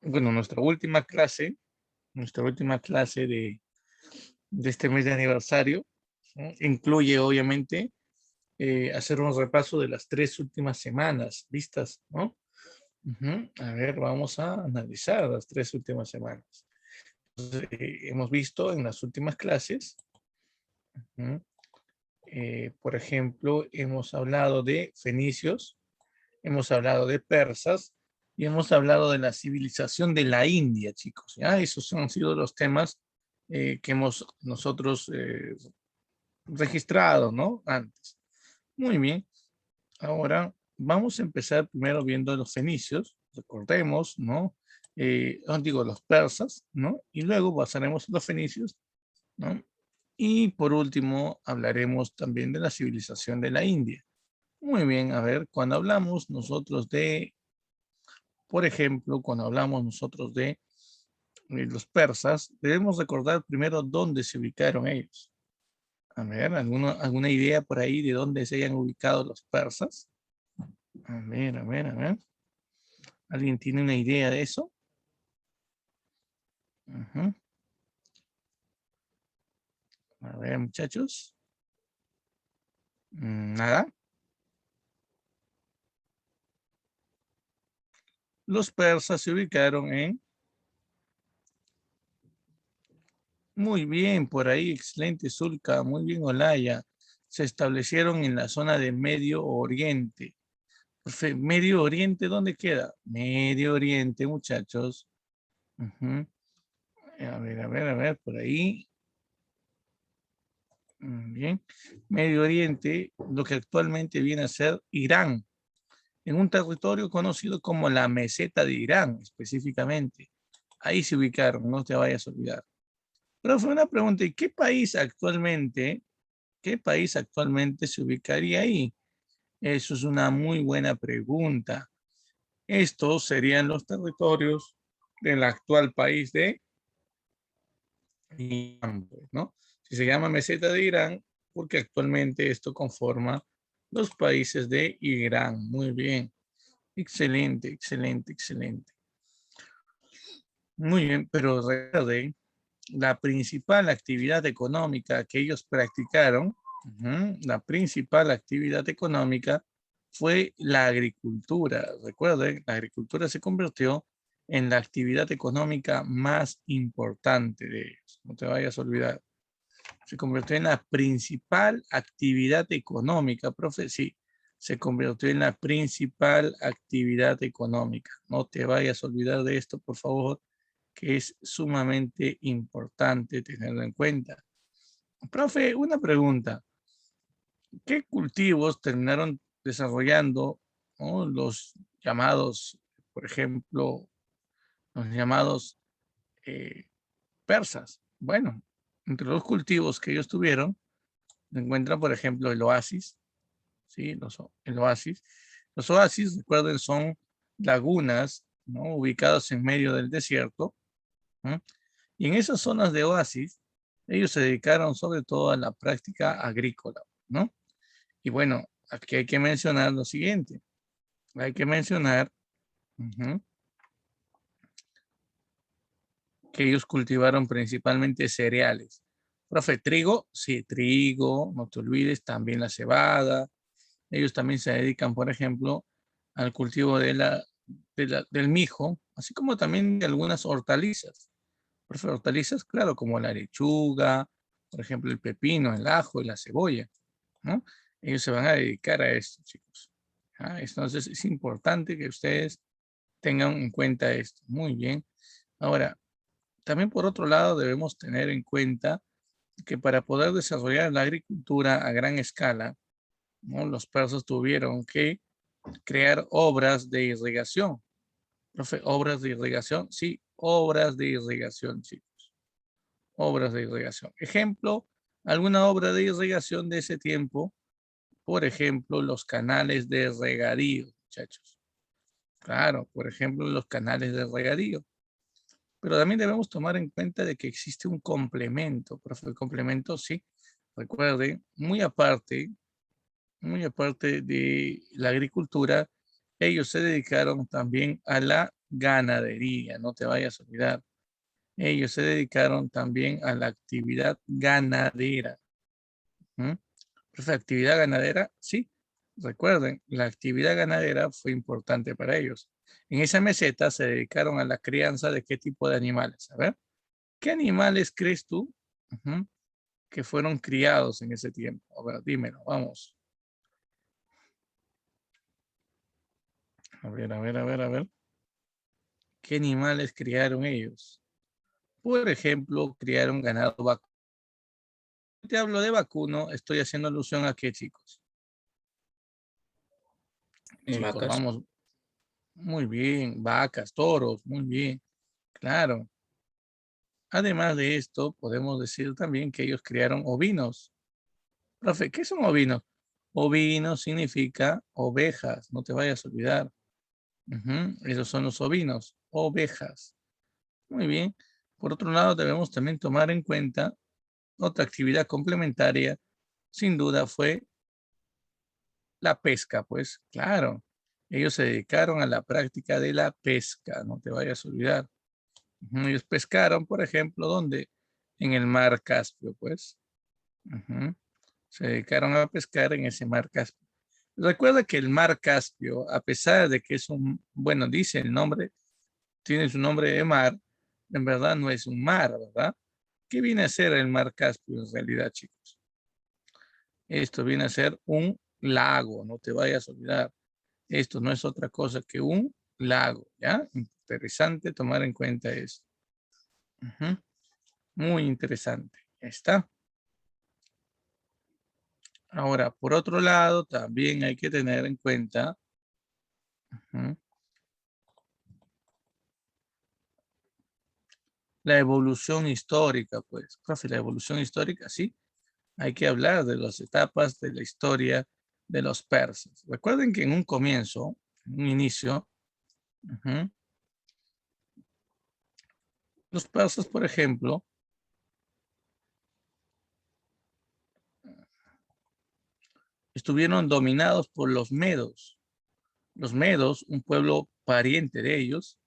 Bueno, nuestra última clase de este mes de aniversario, ¿no? Incluye obviamente hacer un repaso de las 3 últimas semanas vistas, ¿no? Ujú. A ver, vamos a analizar las 3 últimas semanas. Entonces, hemos visto en las últimas clases, ¿no? Por ejemplo, hemos hablado de fenicios, hemos hablado de persas y hemos hablado de la civilización de la India, chicos. ¿Ya? Esos han sido los temas que hemos nosotros registrado, ¿no? Antes. Muy bien. Ahora vamos a empezar primero viendo los fenicios, recordemos, ¿no? Digo, los persas, ¿no? Y luego pasaremos a los fenicios, ¿no? Y por último hablaremos también de la civilización de la India. Muy bien, a ver, cuando hablamos nosotros de, por ejemplo, cuando hablamos nosotros de los persas, debemos recordar primero dónde se ubicaron ellos. A ver, ¿alguna idea por ahí de dónde se hayan ubicado los persas? A ver, a ver, a ver. ¿Alguien tiene una idea de eso? Ujú. A ver, muchachos. Nada. Los persas se ubicaron en... Muy bien, por ahí, excelente, Zulka. Muy bien, Olaya. Se establecieron en la zona de Medio Oriente. Medio Oriente, ¿dónde queda? Medio Oriente, muchachos. Ujú. A ver, a ver, a ver, por ahí. Bien. Medio Oriente, lo que actualmente viene a ser Irán, en un territorio conocido como la Meseta de Irán, específicamente. Ahí se ubicaron, no te vayas a olvidar. Pero fue una pregunta, ¿y qué país actualmente se ubicaría ahí? Eso es una muy buena pregunta. Estos serían los territorios del actual país de Irán, pues, ¿no? Si se llama Meseta de Irán, porque actualmente esto conforma los países de Irán. Muy bien. Excelente, excelente, excelente. Muy bien, pero recuerden, la principal actividad económica que ellos practicaron, la principal actividad económica fue la agricultura. Recuerden, la agricultura se convirtió en la actividad económica más importante de ellos. No te vayas a olvidar. Se convirtió en la principal actividad económica, profe. Sí, se convirtió en la principal actividad económica. No te vayas a olvidar de esto, por favor, que es sumamente importante tenerlo en cuenta. Profe, una pregunta. ¿Qué cultivos terminaron desarrollando, ¿no? Los llamados, por ejemplo, los llamados eh, persas? Bueno, entre los cultivos que ellos tuvieron, se encuentra, por ejemplo, el oasis, ¿sí? El oasis. Los oasis, recuerden, son lagunas, ¿no? Ubicadas en medio del desierto, ¿no? Y en esas zonas de oasis, ellos se dedicaron sobre todo a la práctica agrícola, ¿no? Y bueno, aquí hay que mencionar lo siguiente. Hay que mencionar ujú, que ellos cultivaron principalmente cereales. Profe, trigo, sí, trigo, no te olvides, también la cebada. Ellos también se dedican, por ejemplo, al cultivo del mijo, así como también de algunas hortalizas. Profe, hortalizas, claro, como la lechuga, por ejemplo, el pepino, el ajo y la cebolla, ¿no? Ellos se van a dedicar a esto, chicos. Entonces, es importante que ustedes tengan en cuenta esto. Muy bien. Ahora, también por otro lado, debemos tener en cuenta que para poder desarrollar la agricultura a gran escala, ¿no? Los persas tuvieron que crear obras de irrigación. Profe, obras de irrigación, sí, obras de irrigación, chicos. Obras de irrigación. Ejemplo, alguna obra de irrigación de ese tiempo, por ejemplo, los canales de regadío, muchachos. Claro, por ejemplo, los canales de regadío. Pero también debemos tomar en cuenta de que existe un complemento, profe, el complemento, sí, recuerden, muy aparte de la agricultura, ellos se dedicaron también a la ganadería, no te vayas a olvidar. Ellos se dedicaron también a la actividad ganadera. ¿Mm? Profe, ¿actividad ganadera? Sí. Recuerden, la actividad ganadera fue importante para ellos. En esa meseta se dedicaron a la crianza de qué tipo de animales. A ver, ¿qué animales crees tú que fueron criados en ese tiempo? A ver, dímelo, vamos. A ver, a ver, a ver, a ver. ¿Qué animales criaron ellos? Por ejemplo, criaron ganado vacuno. Te hablo de vacuno, estoy haciendo alusión a qué, chicos. Vacas. Corramos muy bien, vacas, toros, muy bien, claro. Además de esto, podemos decir también que ellos criaron ovinos. Profe, ¿qué son ovinos? Ovinos significa ovejas, no te vayas a olvidar. Esos son los ovinos, ovejas. Muy bien. Por otro lado, debemos también tomar en cuenta otra actividad complementaria, sin duda, fue la pesca, pues claro. Ellos se dedicaron a la práctica de la pesca, no te vayas a olvidar. Ellos pescaron, por ejemplo, ¿dónde? En el mar Caspio, pues. Ujú. Se dedicaron a pescar en ese mar Caspio. Recuerda que el mar Caspio, a pesar de que es un, bueno, dice el nombre, tiene su nombre de mar, en verdad no es un mar, ¿verdad? ¿Qué viene a ser el mar Caspio en realidad, chicos? Esto viene a ser un lago, no te vayas a olvidar. Esto no es otra cosa que un lago, ¿ya? Interesante tomar en cuenta esto. Ujú. Muy interesante. Ya está. Ahora, por otro lado, también hay que tener en cuenta ujú, la evolución histórica, pues. Profe, la evolución histórica, sí. Hay que hablar de las etapas de la historia de los persas. Recuerden que en un comienzo, en un inicio, ujú, los persas, por ejemplo, estuvieron dominados por los medos. Los medos, un pueblo pariente de ellos,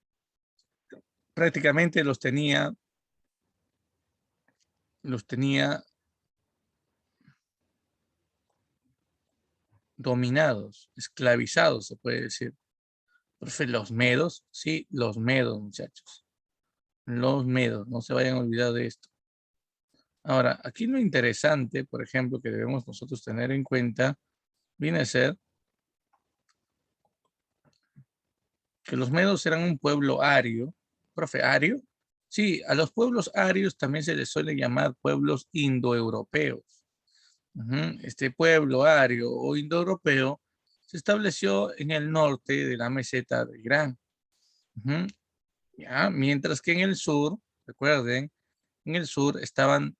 prácticamente los tenía dominados, esclavizados, se puede decir. Profe, los medos, sí, los medos, muchachos. Los medos, no se vayan a olvidar de esto. Ahora, aquí lo interesante, por ejemplo, que debemos nosotros tener en cuenta, viene a ser que los medos eran un pueblo ario. Profe, ¿ario? Sí, a los pueblos arios también se les suele llamar pueblos indoeuropeos. Este pueblo ario o indoeuropeo se estableció en el norte de la meseta de Irán. Ujú. ¿Ya? Mientras que en el sur, recuerden, en el sur estaban,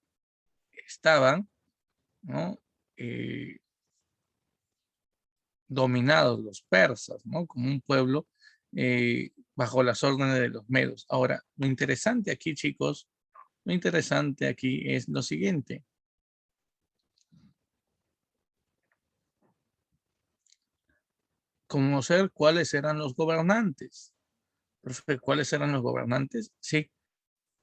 ¿no? Eh, dominados los persas, ¿no? Como un pueblo bajo las órdenes de los medos. Ahora, lo interesante aquí, chicos, lo interesante aquí es lo siguiente. Conocer cuáles eran los gobernantes. Profe, ¿cuáles eran los gobernantes? Sí,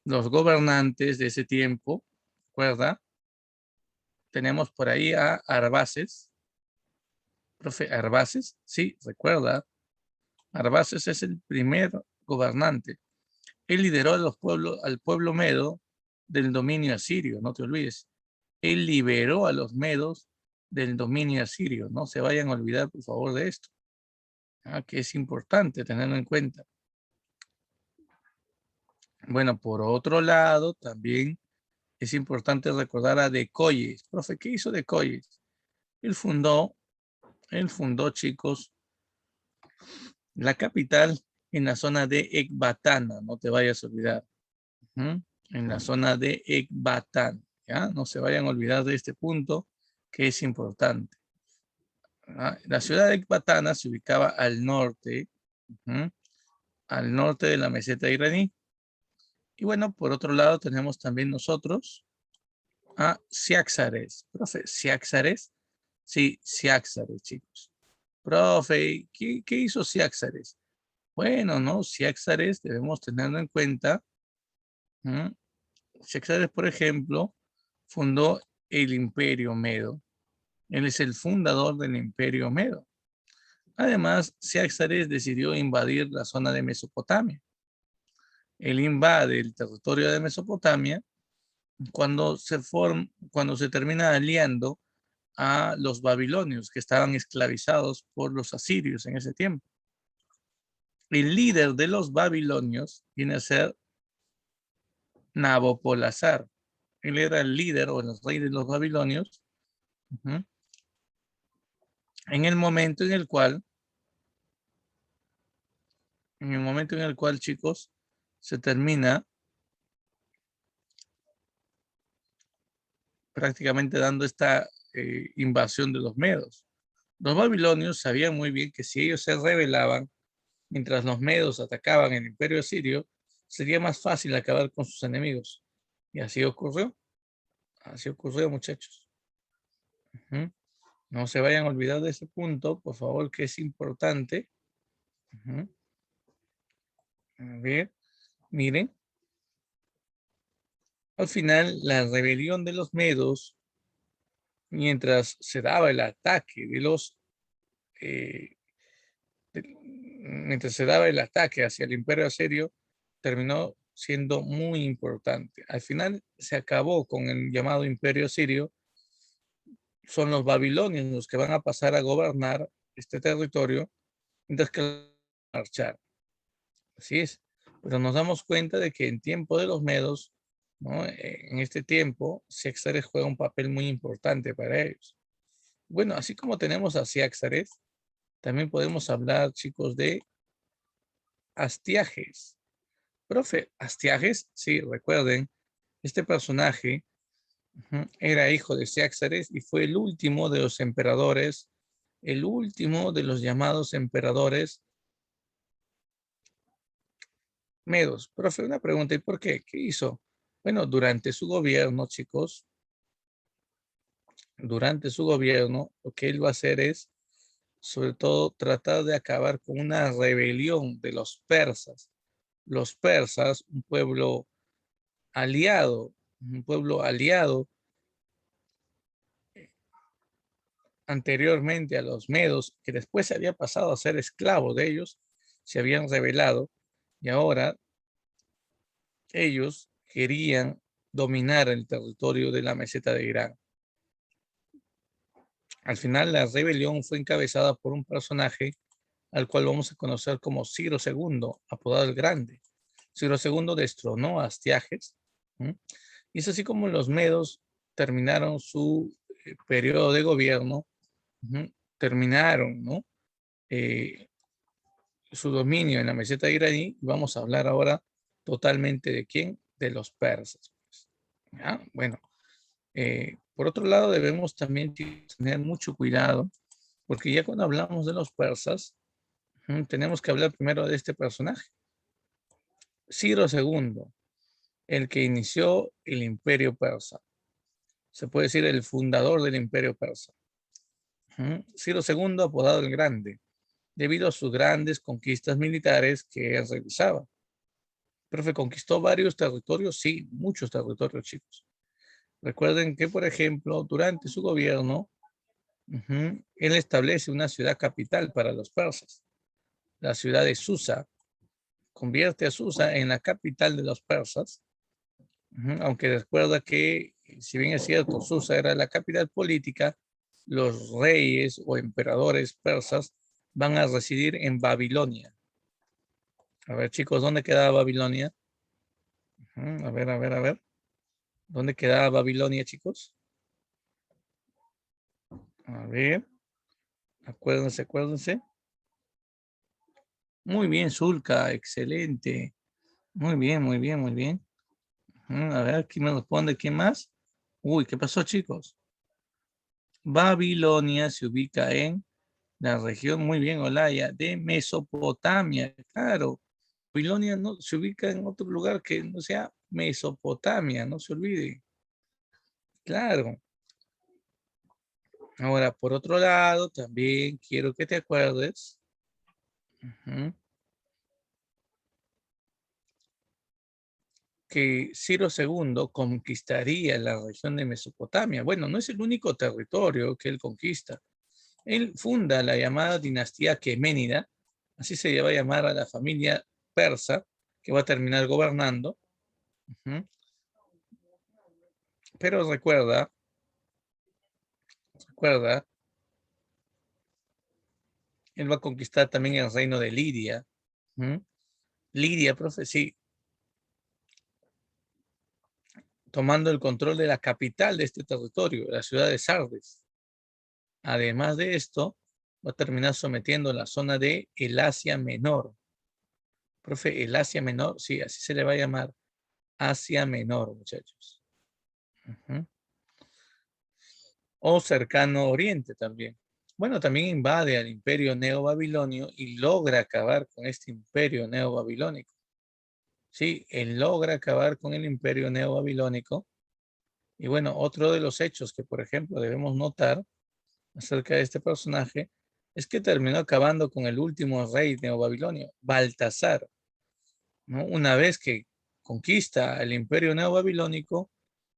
los gobernantes de ese tiempo, ¿recuerda? Tenemos por ahí a Arbaces. Profe, Arbaces, sí, recuerda. Arbaces es el primer gobernante. Él lideró a los pueblos, al pueblo medo del dominio asirio, no te olvides. Él liberó a los medos del dominio asirio. No se vayan a olvidar, por favor, de esto, que es importante tenerlo en cuenta. Bueno, por otro lado, también es importante recordar a Decoyes. Profe, ¿qué hizo Decoyes? Él fundó, él fundó, chicos, la capital en la zona de Ecbatana, no te vayas a olvidar. ¿Mm? En la zona de Ecbatán, ¿ya? No se vayan a olvidar de este punto que es importante. La ciudad de Ecbatana se ubicaba ¿mm? Al norte de la meseta iraní. Y bueno, por otro lado tenemos también nosotros a Ciáxares. Profe, ¿Ciáxares? Sí, Ciáxares, chicos. Profe, ¿qué hizo Ciáxares? Bueno, ¿no? Ciáxares debemos tenerlo en cuenta. ¿Mm? Ciáxares, por ejemplo, fundó el Imperio Medo. Él es el fundador del Imperio Medo. Además, Ciáxares decidió invadir la zona de Mesopotamia. Él invade el territorio de Mesopotamia cuando se termina aliando a los babilonios que estaban esclavizados por los asirios en ese tiempo. El líder de los babilonios viene a ser Nabopolassar. Él era el líder o el rey de los babilonios. Uh-huh. En el momento en el cual, chicos, se termina prácticamente dando esta invasión de los medos. Los babilonios sabían muy bien que si ellos se rebelaban, mientras los medos atacaban el imperio asirio, sería más fácil acabar con sus enemigos. Y así ocurrió. Así ocurrió, muchachos. Uh-huh. No se vayan a olvidar de ese punto, por favor, que es importante. Uh-huh. A ver, miren. Al final, la rebelión de los medos, mientras se daba el ataque eh, mientras se daba el ataque hacia el imperio asirio, terminó siendo muy importante. Al final se acabó con el llamado imperio asirio. Son los babilonios los que van a pasar a gobernar este territorio, mientras que marchar. Así es. Pero nos damos cuenta de que en tiempo de los medos, ¿no? En este tiempo, Ciáxares juega un papel muy importante para ellos. Bueno, así como tenemos a Ciáxares, también podemos hablar, chicos, de Astiages. Profe, Astiages, sí, recuerden, este personaje era hijo de Ciáxares y fue el último de los emperadores, el último de los llamados emperadores medos. Profe, una pregunta, ¿y por qué? ¿Qué hizo? Bueno, durante su gobierno, chicos, durante su gobierno, lo que él va a hacer es, sobre todo, tratar de acabar con una rebelión de los persas. Los persas, un pueblo aliado anteriormente a los medos, que después se había pasado a ser esclavo de ellos, se habían rebelado y ahora ellos querían dominar el territorio de la meseta de Irán. Al final, la rebelión fue encabezada por un personaje al cual vamos a conocer como Ciro II, apodado el Grande. Ciro II destronó a Astiages, ¿sí? Y es así como los medos terminaron su periodo de gobierno, ¿sí? Terminaron, ¿no? Su dominio en la meseta iraní. Vamos a hablar ahora totalmente de quién, de los persas. ¿Ya? Bueno, por otro lado debemos también tener mucho cuidado, porque ya cuando hablamos de los persas, tenemos que hablar primero de este personaje, Ciro II, el que inició el imperio persa. Se puede decir el fundador del imperio persa. Ciro II, apodado el Grande, debido a sus grandes conquistas militares que él realizaba. Profe, ¿conquistó varios territorios? Sí, muchos territorios, chicos. Recuerden que, por ejemplo, durante su gobierno, él establece una ciudad capital para los persas, la ciudad de Susa. Convierte a Susa en la capital de los persas, aunque recuerda que, si bien es cierto, Susa era la capital política, los reyes o emperadores persas van a residir en Babilonia. A ver, chicos, ¿dónde quedaba Babilonia? A ver, a ver, a ver. ¿Dónde quedaba Babilonia, chicos? A ver, acuérdense, acuérdense. Muy bien, Zulka, excelente. Muy bien, muy bien, muy bien. A ver, ¿quién me responde? ¿Quién más? Uy, ¿qué pasó, chicos? Babilonia se ubica en la región, muy bien, Olaya, de Mesopotamia. Claro, Babilonia no se ubica en otro lugar que no sea Mesopotamia, no se olvide. Claro. Ahora, por otro lado, también quiero que te acuerdes. Ujú, que Ciro II conquistaría la región de Mesopotamia. Bueno, no es el único territorio que él conquista. Él funda la llamada dinastía Aqueménida, así se va a llamar a la familia persa que va a terminar gobernando. Ujú. Pero recuerda, él va a conquistar también el reino de Lidia. Ujú. Lidia, profe, sí, tomando el control de la capital de este territorio, la ciudad de Sardes. Además de esto, va a terminar sometiendo la zona de el Asia Menor. Profe, el Asia Menor, sí, así se le va a llamar. Asia Menor, muchachos. Ujú. O cercano Oriente también. Bueno, también invade al imperio neobabilonio y logra acabar con este imperio neobabilónico. Sí, él logra acabar con el imperio neobabilónico. Y bueno, otro de los hechos que, por ejemplo, debemos notar acerca de este personaje es que terminó acabando con el último rey neobabilonio, Baltasar, ¿no? Una vez que conquista el imperio neobabilónico,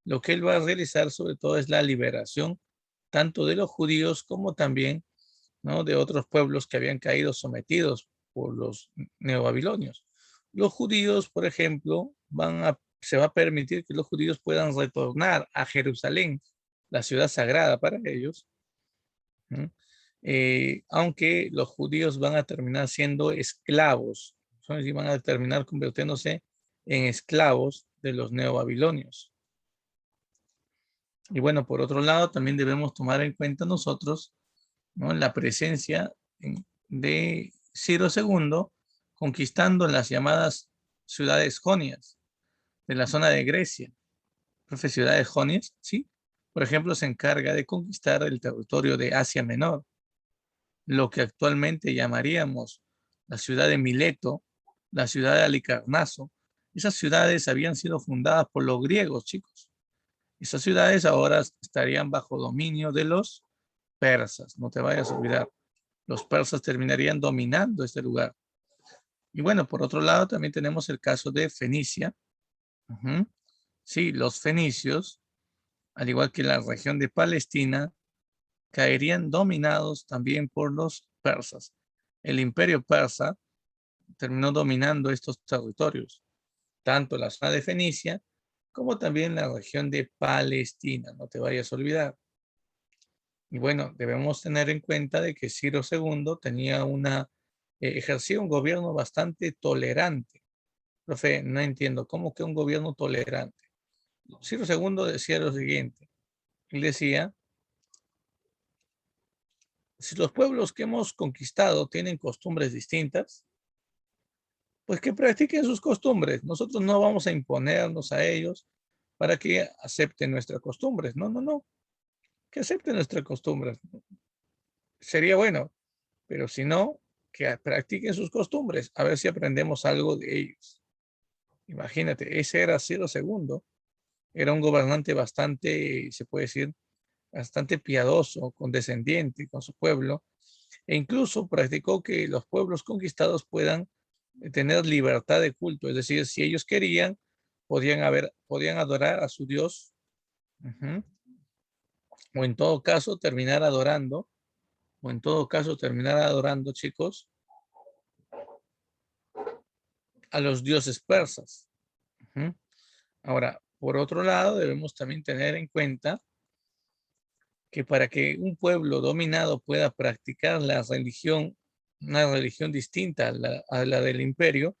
lo que él va a realizar sobre todo es la liberación tanto de los judíos como también, ¿no?, de otros pueblos que habían caído sometidos por los neobabilonios. Los judíos, por ejemplo, se va a permitir que los judíos puedan retornar a Jerusalén, la ciudad sagrada para ellos, ¿no? Aunque los judíos van a terminar siendo esclavos, ¿no? Y van a terminar convirtiéndose en esclavos de los neobabilonios. Y bueno, por otro lado, también debemos tomar en cuenta nosotros, ¿no?, la presencia de Ciro II conquistando las llamadas ciudades jonias de la zona de Grecia. Profe, ciudades jonias, ¿sí? Por ejemplo, se encarga de conquistar el territorio de Asia Menor, lo que actualmente llamaríamos la ciudad de Mileto, la ciudad de Halicarnaso. Esas ciudades habían sido fundadas por los griegos, chicos. Esas ciudades ahora estarían bajo dominio de los persas, no te vayas a olvidar. Los persas terminarían dominando este lugar. Y bueno, por otro lado, también tenemos el caso de Fenicia. Ujú. Sí, los fenicios, al igual que la región de Palestina, caerían dominados también por los persas. El imperio persa terminó dominando estos territorios, tanto la zona de Fenicia como también la región de Palestina, no te vayas a olvidar. Y bueno, debemos tener en cuenta de que Ciro II tenía ejercía un gobierno bastante tolerante. Profe, no entiendo, ¿cómo que un gobierno tolerante? Ciro II decía lo siguiente, él decía, si los pueblos que hemos conquistado tienen costumbres distintas, pues que practiquen sus costumbres. Nosotros no vamos a imponernos a ellos para que acepten nuestras costumbres. No, no, no, que acepten nuestras costumbres. Sería bueno, pero si no, que practiquen sus costumbres, a ver si aprendemos algo de ellos. Imagínate, ese era Ciro II, era un gobernante bastante, se puede decir, bastante piadoso, condescendiente con su pueblo, e incluso practicó que los pueblos conquistados puedan tener libertad de culto, es decir, si ellos querían, podían adorar a su Dios, ujú, o en todo caso terminar adorando, chicos, a los dioses persas. Ujú. Ahora, por otro lado, debemos también tener en cuenta que para que un pueblo dominado pueda practicar una religión distinta a la del imperio,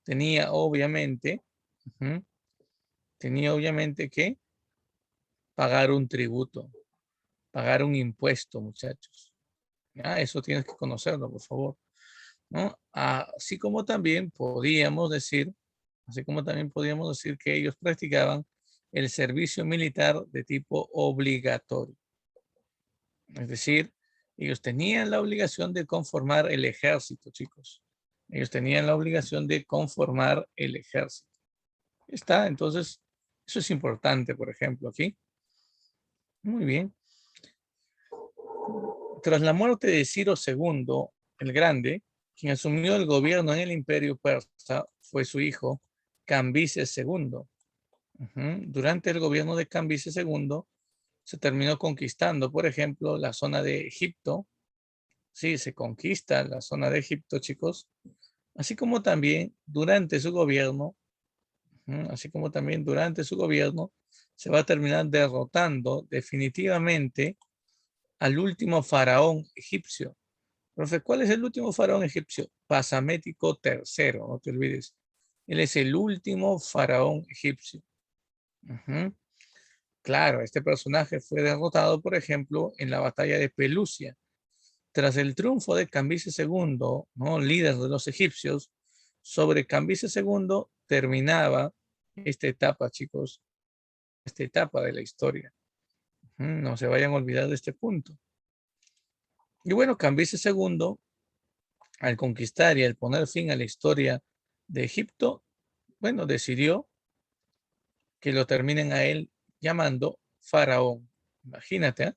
tenía obviamente, ujú, tenía obviamente que pagar un tributo, pagar un impuesto, muchachos. ¿Ya? Eso tienes que conocerlo, por favor, ¿no? Así como también podíamos decir que ellos practicaban el servicio militar de tipo obligatorio. Es decir, ellos tenían la obligación de conformar el ejército, chicos. Ellos tenían la obligación de conformar el ejército. Está, entonces, eso es importante, por ejemplo, aquí. Muy bien. Tras la muerte de Ciro II, el Grande, quien asumió el gobierno en el imperio persa fue su hijo, Cambises II. Durante el gobierno de Cambises II se terminó conquistando, por ejemplo, la zona de Egipto. Sí, se conquista la zona de Egipto, chicos. Así como también durante su gobierno, así como también durante su gobierno, se va a terminar derrotando definitivamente al último faraón egipcio. Profe, ¿cuál es el último faraón egipcio? Pasamético III, no te olvides. Él es el último faraón egipcio. Ujú. Claro, este personaje fue derrotado, por ejemplo, en la batalla de Pelusia. Tras el triunfo de Cambises II, ¿no? Líder de los egipcios, sobre Cambises II terminaba esta etapa, chicos, esta etapa de la historia. No se vayan a olvidar de este punto. Y bueno, Cambises II, al conquistar y al poner fin a la historia de Egipto, bueno, decidió que lo terminen a él llamando faraón. Imagínate,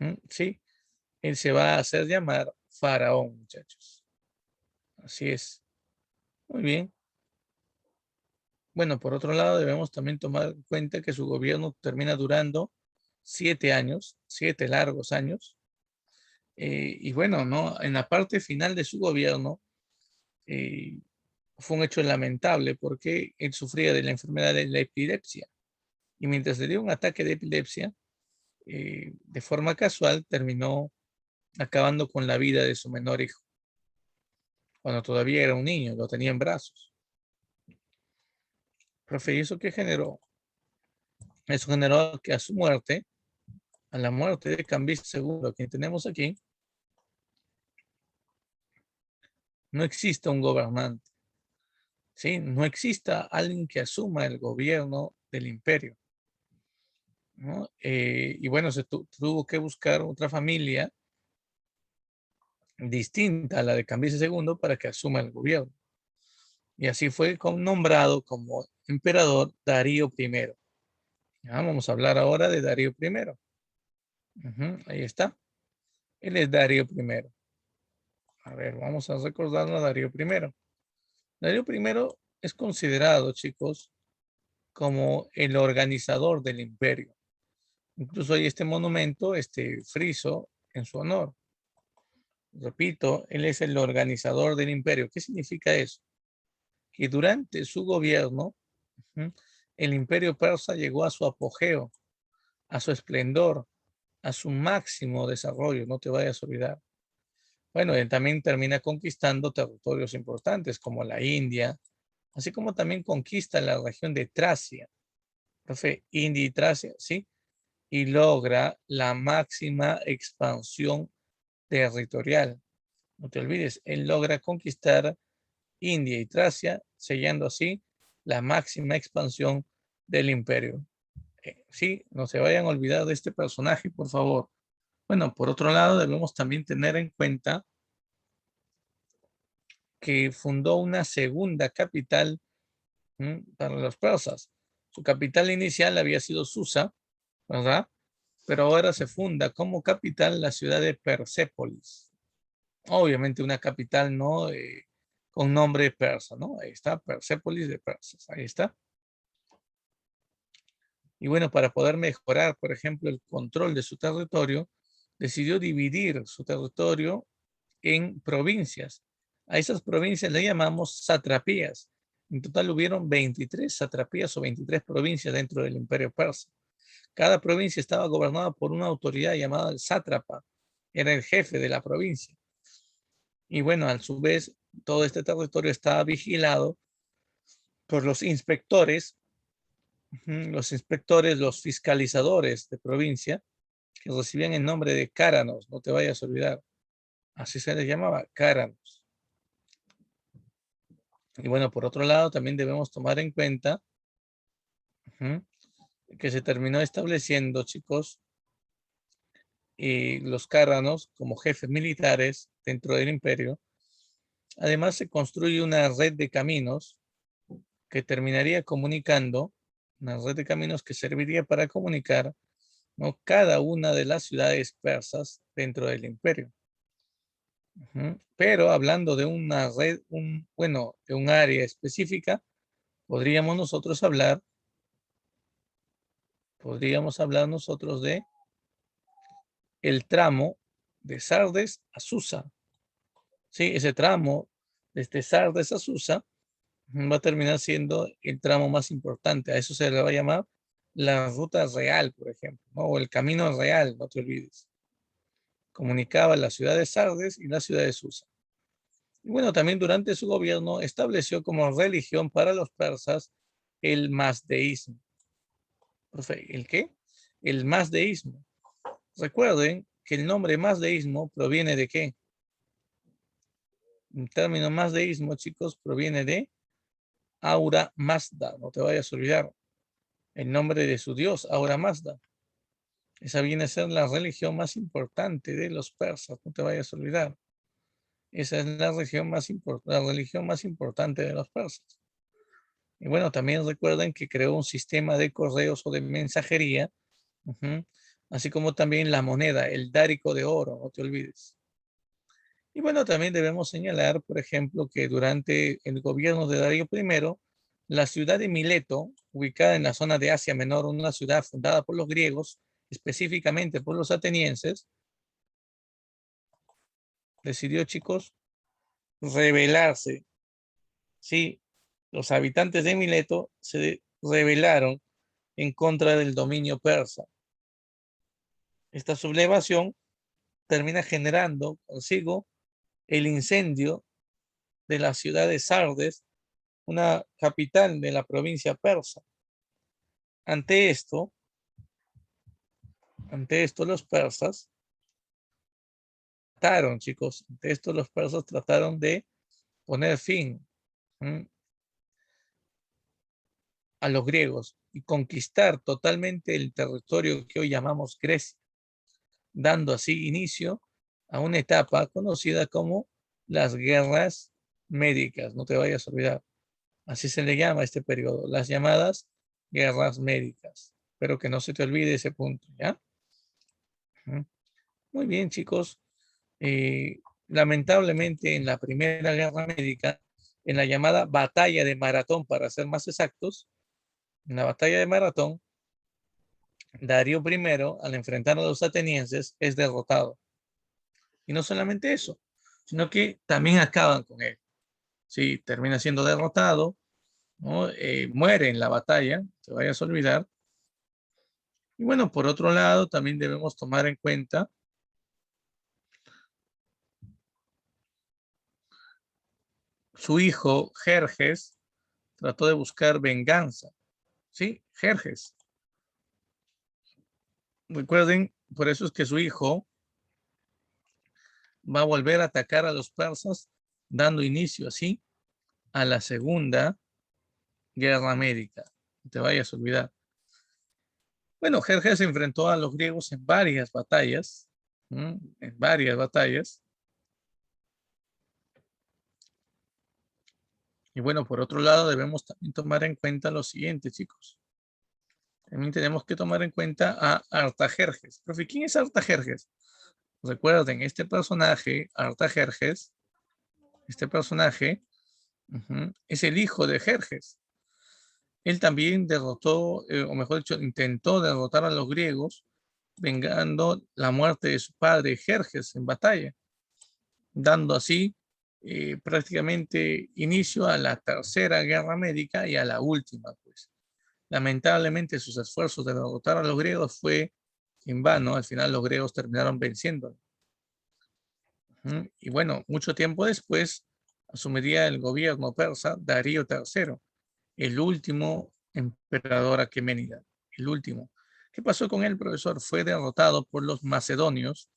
¿eh? Sí, él se va a hacer llamar faraón, muchachos. Así es. Muy bien. Bueno, por otro lado, debemos también tomar en cuenta que su gobierno termina durando 7 años, 7 largos años. Y bueno, ¿no? En la parte final de su gobierno eh, fue un hecho lamentable porque él sufría de la enfermedad de la epilepsia. Y mientras le dio un ataque de epilepsia, de forma casual terminó acabando con la vida de su menor hijo, cuando todavía era un niño, lo tenía en brazos. Profe, ¿y eso qué generó? Eso generó que a su muerte, a la muerte de Cambises II, quien tenemos aquí, no exista un gobernante, ¿sí? No exista alguien que asuma el gobierno del imperio, ¿no? Y bueno, tuvo que buscar otra familia distinta a la de Cambises II para que asuma el gobierno. Y así fue nombrado como emperador Darío I. Ya, vamos a hablar ahora de Darío I. Ahí está. Él es Darío I. A ver, vamos a recordarlo a Darío I. Darío I es considerado, chicos, como el organizador del imperio. Incluso hay este monumento, este friso, en su honor. Repito, él es el organizador del imperio. ¿Qué significa eso? Que durante su gobierno, ¿sí?, el imperio persa llegó a su apogeo, a su esplendor, a su máximo desarrollo, no te vayas a olvidar. Bueno, él también termina conquistando territorios importantes como la India, así como también conquista la región de Tracia, profe, India y Tracia, ¿sí? Y logra la máxima expansión territorial. No te olvides, él logra conquistar India y Tracia, sellando así la máxima expansión del imperio. Sí, no se vayan a olvidar de este personaje, por favor. Bueno, por otro lado, debemos también tener en cuenta que fundó una segunda capital para los persas. Su capital inicial había sido Susa, ¿verdad? Pero ahora se funda como capital la ciudad de Persépolis. Obviamente una capital, ¿no? Con nombre persa, ¿no? Ahí está, Persépolis de persas, ahí está. Y bueno, para poder mejorar, por ejemplo, el control de su territorio, decidió dividir su territorio en provincias. A esas provincias le llamamos satrapías. En total hubieron 23 satrapías o 23 provincias dentro del imperio persa. Cada provincia estaba gobernada por una autoridad llamada el sátrapa. Era el jefe de la provincia. Y bueno, a su vez, todo este territorio estaba vigilado por los inspectores, los fiscalizadores de provincia, que recibían el nombre de cáranos, no te vayas a olvidar. Así se les llamaba, cáranos. Y bueno, por otro lado, también debemos tomar en cuenta ujú, que se terminó estableciendo, chicos, los cáranos como jefes militares dentro del imperio. Además, se construye una red de caminos que terminaría comunicando, una red de caminos que serviría para comunicar, ¿no?, cada una de las ciudades persas dentro del imperio. Pero hablando de una red, bueno, de un área específica, podríamos nosotros hablar Podríamos hablar nosotros de el tramo de Sardes a Susa. Sí, ese tramo desde Sardes a Susa va a terminar siendo el tramo más importante. A eso se le va a llamar la ruta real, por ejemplo, ¿no? O el camino real, no te olvides. Comunicaba la ciudad de Sardes y la ciudad de Susa. Y bueno, también durante su gobierno estableció como religión para los persas el mazdeísmo. ¿El qué? El mazdeísmo. Recuerden que el nombre mazdeísmo proviene de qué. El término mazdeísmo, chicos, proviene de Ahura Mazda. No te vayas a olvidar. El nombre de su dios, Ahura Mazda. Esa viene a ser la religión más importante de los persas. No te vayas a olvidar. Esa es la religión más importante de los persas. Y bueno, también recuerden que creó un sistema de correos o de mensajería, así como también la moneda, el dárico de oro, no te olvides. Y bueno, también debemos señalar, por ejemplo, que durante el gobierno de Darío I, la ciudad de Mileto, ubicada en la zona de Asia Menor, una ciudad fundada por los griegos, específicamente por los atenienses, decidió, chicos, rebelarse. Sí, los habitantes de Mileto se rebelaron en contra del dominio persa. Esta sublevación termina generando consigo el incendio de la ciudad de Sardes, una capital de la provincia persa. Ante esto los persas trataron de poner fin a los griegos y conquistar totalmente el territorio que hoy llamamos Grecia, dando así inicio a una etapa conocida como las guerras médicas. No te vayas a olvidar. Así se le llama a este periodo, las llamadas guerras médicas. Espero que no se te olvide ese punto, ¿ya? Muy bien, chicos. Lamentablemente, en la Primera Guerra Médica, en la llamada Batalla de Maratón, para ser más exactos, en la Batalla de Maratón, Darío I, al enfrentar a los atenienses, es derrotado. Y no solamente eso, sino que también acaban con él. Sí, termina siendo derrotado, ¿no? Muere en la batalla, no te vayas a olvidar. Y bueno, por otro lado, también debemos tomar en cuenta su hijo, Jerjes, trató de buscar venganza. Sí, Jerjes. Recuerden, por eso es que su hijo va a volver a atacar a los persas, dando inicio así a la Segunda Guerra Médica. No te vayas a olvidar. Bueno, Jerjes se enfrentó a los griegos en varias batallas, en varias batallas. Y bueno, por otro lado, debemos también tomar en cuenta lo siguiente, chicos. También tenemos que tomar en cuenta a Artajerjes. Profe, ¿quién es Artajerjes? Recuerden, este personaje, Artajerjes, este personaje es el hijo de Jerjes. Él también derrotó, o mejor dicho, intentó derrotar a los griegos, vengando la muerte de su padre Jerjes en batalla, dando así prácticamente inicio a la Tercera Guerra Médica y a la última, pues. Lamentablemente sus esfuerzos de derrotar a los griegos fue en vano. Al final los griegos terminaron venciendo. Y bueno, mucho tiempo después asumiría el gobierno persa Darío III, el último emperador aqueménida, el último. ¿Qué pasó con él, profesor? Fue derrotado por los macedonios,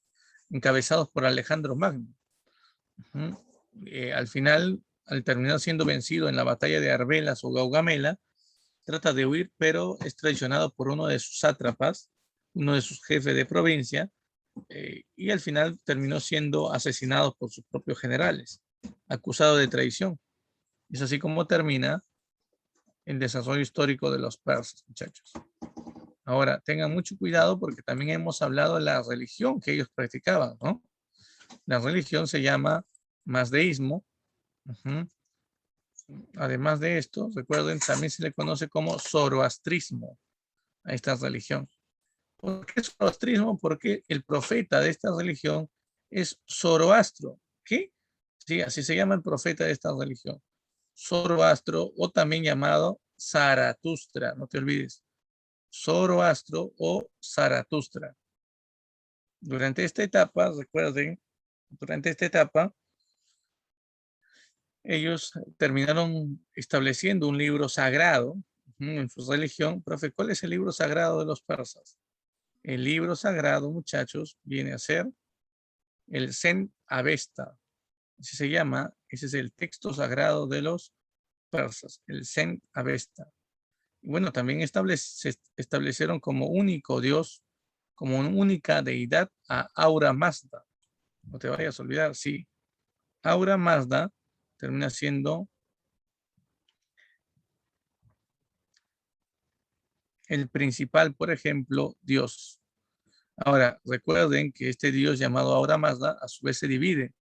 encabezados por Alejandro Magno. Al final, al terminar siendo vencido en la batalla de Arbelas o Gaugamela, trata de huir, pero es traicionado por uno de sus sátrapas, uno de sus jefes de provincia, y al final terminó siendo asesinado por sus propios generales, acusado de traición. Es así como termina el desarrollo histórico de los persas, muchachos. Ahora, tengan mucho cuidado porque también hemos hablado de la religión que ellos practicaban, ¿no? La religión se llama mazdeísmo. Además de esto, recuerden, también se le conoce como zoroastrismo. a esta religión. ¿Por qué zoroastrismo? Porque el profeta de esta religión es Zoroastro. ¿Qué? Sí, así se llama el profeta de esta religión. Zoroastro, o también llamado Zaratustra, no te olvides. Zoroastro o Zaratustra. Durante esta etapa, recuerden, durante esta etapa, ellos terminaron estableciendo un libro sagrado en su religión. Profe, ¿cuál es el libro sagrado de los persas? El libro sagrado, muchachos, viene a ser el Zen Avesta. Así se llama. Ese es el texto sagrado de los persas, el Zen Avesta. Y bueno, también se establecieron como único Dios, como una única deidad a Ahura Mazda. No te vayas a olvidar, sí. Ahura Mazda termina siendo el principal, por ejemplo, Dios. Ahora, recuerden que este Dios llamado Ahura Mazda a su vez se divide.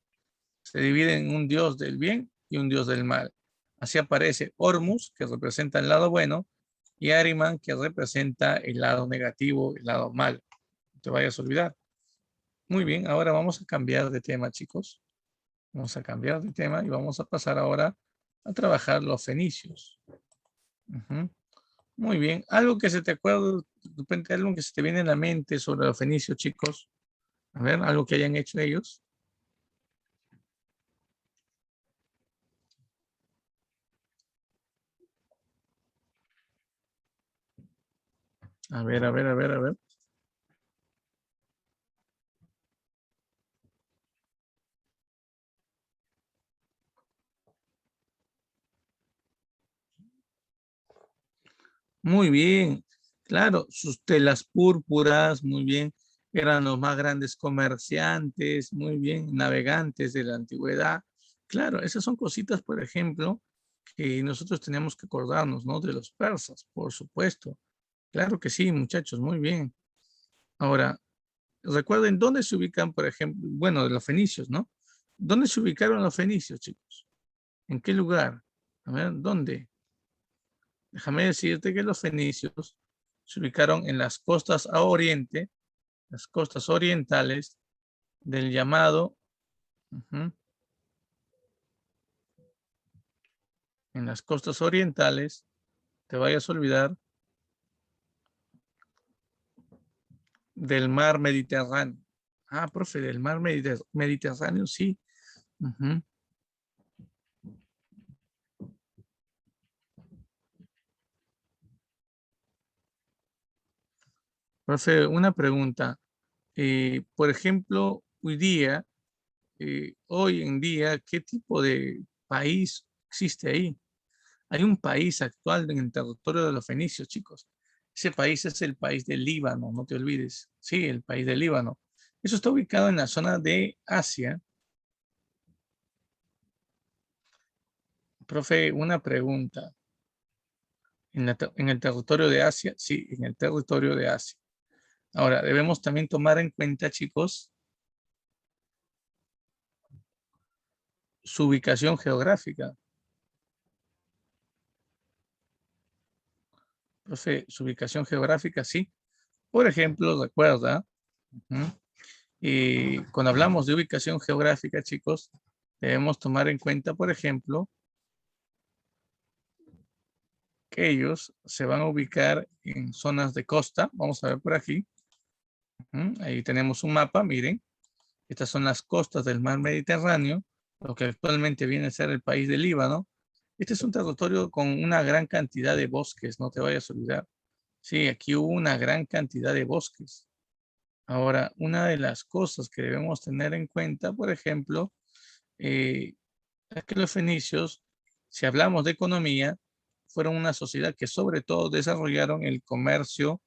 Se divide en un Dios del bien y un Dios del mal. Así aparece Hormuz, que representa el lado bueno, y Ahriman, que representa el lado negativo, el lado mal. No te vayas a olvidar. Muy bien, ahora vamos a cambiar de tema, chicos. Vamos a cambiar de tema y vamos a pasar ahora a trabajar los fenicios. Muy bien. Algo que se te acuerda, de repente algo que se te viene en la mente sobre los fenicios, chicos. A ver, algo que hayan hecho ellos. A ver, a ver, a ver, a ver. Muy bien. Claro, sus telas púrpuras, muy bien. Eran los más grandes comerciantes, muy bien, navegantes de la antigüedad. Claro, esas son cositas, por ejemplo, que nosotros tenemos que acordarnos, ¿no? De los persas, por supuesto. Claro que sí, muchachos, muy bien. Ahora, recuerden dónde se ubican, por ejemplo, bueno, de los fenicios, ¿no? ¿Dónde se ubicaron los fenicios, chicos? ¿En qué lugar? A ver, ¿dónde? Déjame decirte que los fenicios se ubicaron en las costas a oriente, las costas orientales del llamado, en las costas orientales, te vayas a olvidar, del mar Mediterráneo. Ah, profe, del mar Mediterráneo, sí. Ujú. Profe, una pregunta. Por ejemplo, hoy en día, ¿qué tipo de país existe ahí? Hay un país actual en el territorio de los fenicios, chicos. Ese país es el país del Líbano, no te olvides. Sí, el país del Líbano. Eso está ubicado en la zona de Asia. Profe, una pregunta. En el territorio de Asia? Sí, en el territorio de Asia. Ahora, debemos también tomar en cuenta, chicos, su ubicación geográfica. Profe, su ubicación geográfica, sí. Por ejemplo, recuerda, ujú, y cuando hablamos de ubicación geográfica, chicos, debemos tomar en cuenta, por ejemplo, que ellos se van a ubicar en zonas de costa. Vamos a ver por aquí. Ahí tenemos un mapa, miren. Estas son las costas del mar Mediterráneo, lo que actualmente viene a ser el país del Líbano. Este es un territorio con una gran cantidad de bosques, no te vayas a olvidar. Sí, aquí hubo una gran cantidad de bosques. Ahora, una de las cosas que debemos tener en cuenta, por ejemplo, es que los fenicios, si hablamos de economía, fueron una sociedad que sobre todo desarrollaron el comercio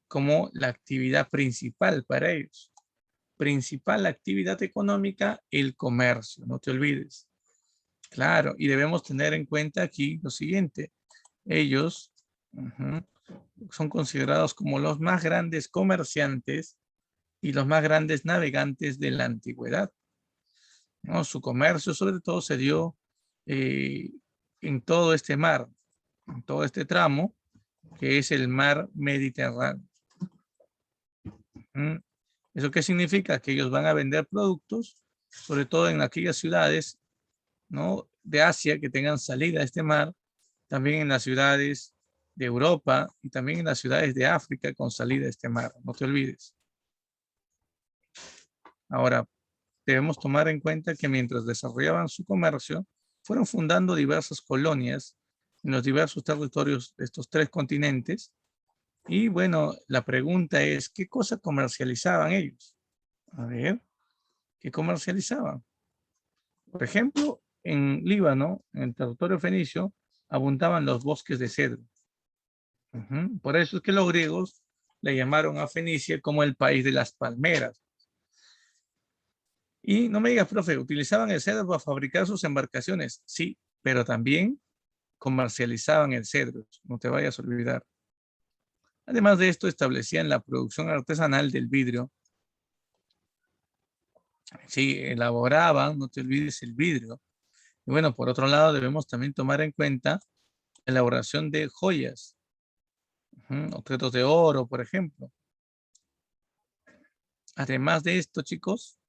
como la actividad principal para ellos. Principal actividad económica, el comercio, no te olvides. Claro, y debemos tener en cuenta aquí lo siguiente. Ellos son considerados como los más grandes comerciantes y los más grandes navegantes de la antigüedad, ¿no? Su comercio sobre todo se dio eh, en todo este mar, en todo este tramo, que es el mar Mediterráneo. ¿Eso qué significa? Que ellos van a vender productos, sobre todo en aquellas ciudades, ¿no?, de Asia que tengan salida a este mar, también en las ciudades de Europa y también en las ciudades de África con salida a este mar. No te olvides. Ahora, debemos tomar en cuenta que mientras desarrollaban su comercio, fueron fundando diversas colonias en los diversos territorios de estos tres continentes. Y bueno, la pregunta es, ¿qué cosa comercializaban ellos? A ver, ¿qué comercializaban? Por ejemplo, en Líbano, en el territorio fenicio, abundaban los bosques de cedro. Por eso es que los griegos le llamaron a Fenicia como el país de las palmeras. Y no me digas, profe, ¿utilizaban el cedro para fabricar sus embarcaciones? Sí, pero también comercializaban el cedro, no te vayas a olvidar. Además de esto, establecían la producción artesanal del vidrio. Sí, elaboraban, no te olvides, el vidrio. Y bueno, por otro lado, debemos también tomar en cuenta la elaboración de joyas, objetos de oro, por ejemplo. Además de esto, chicos,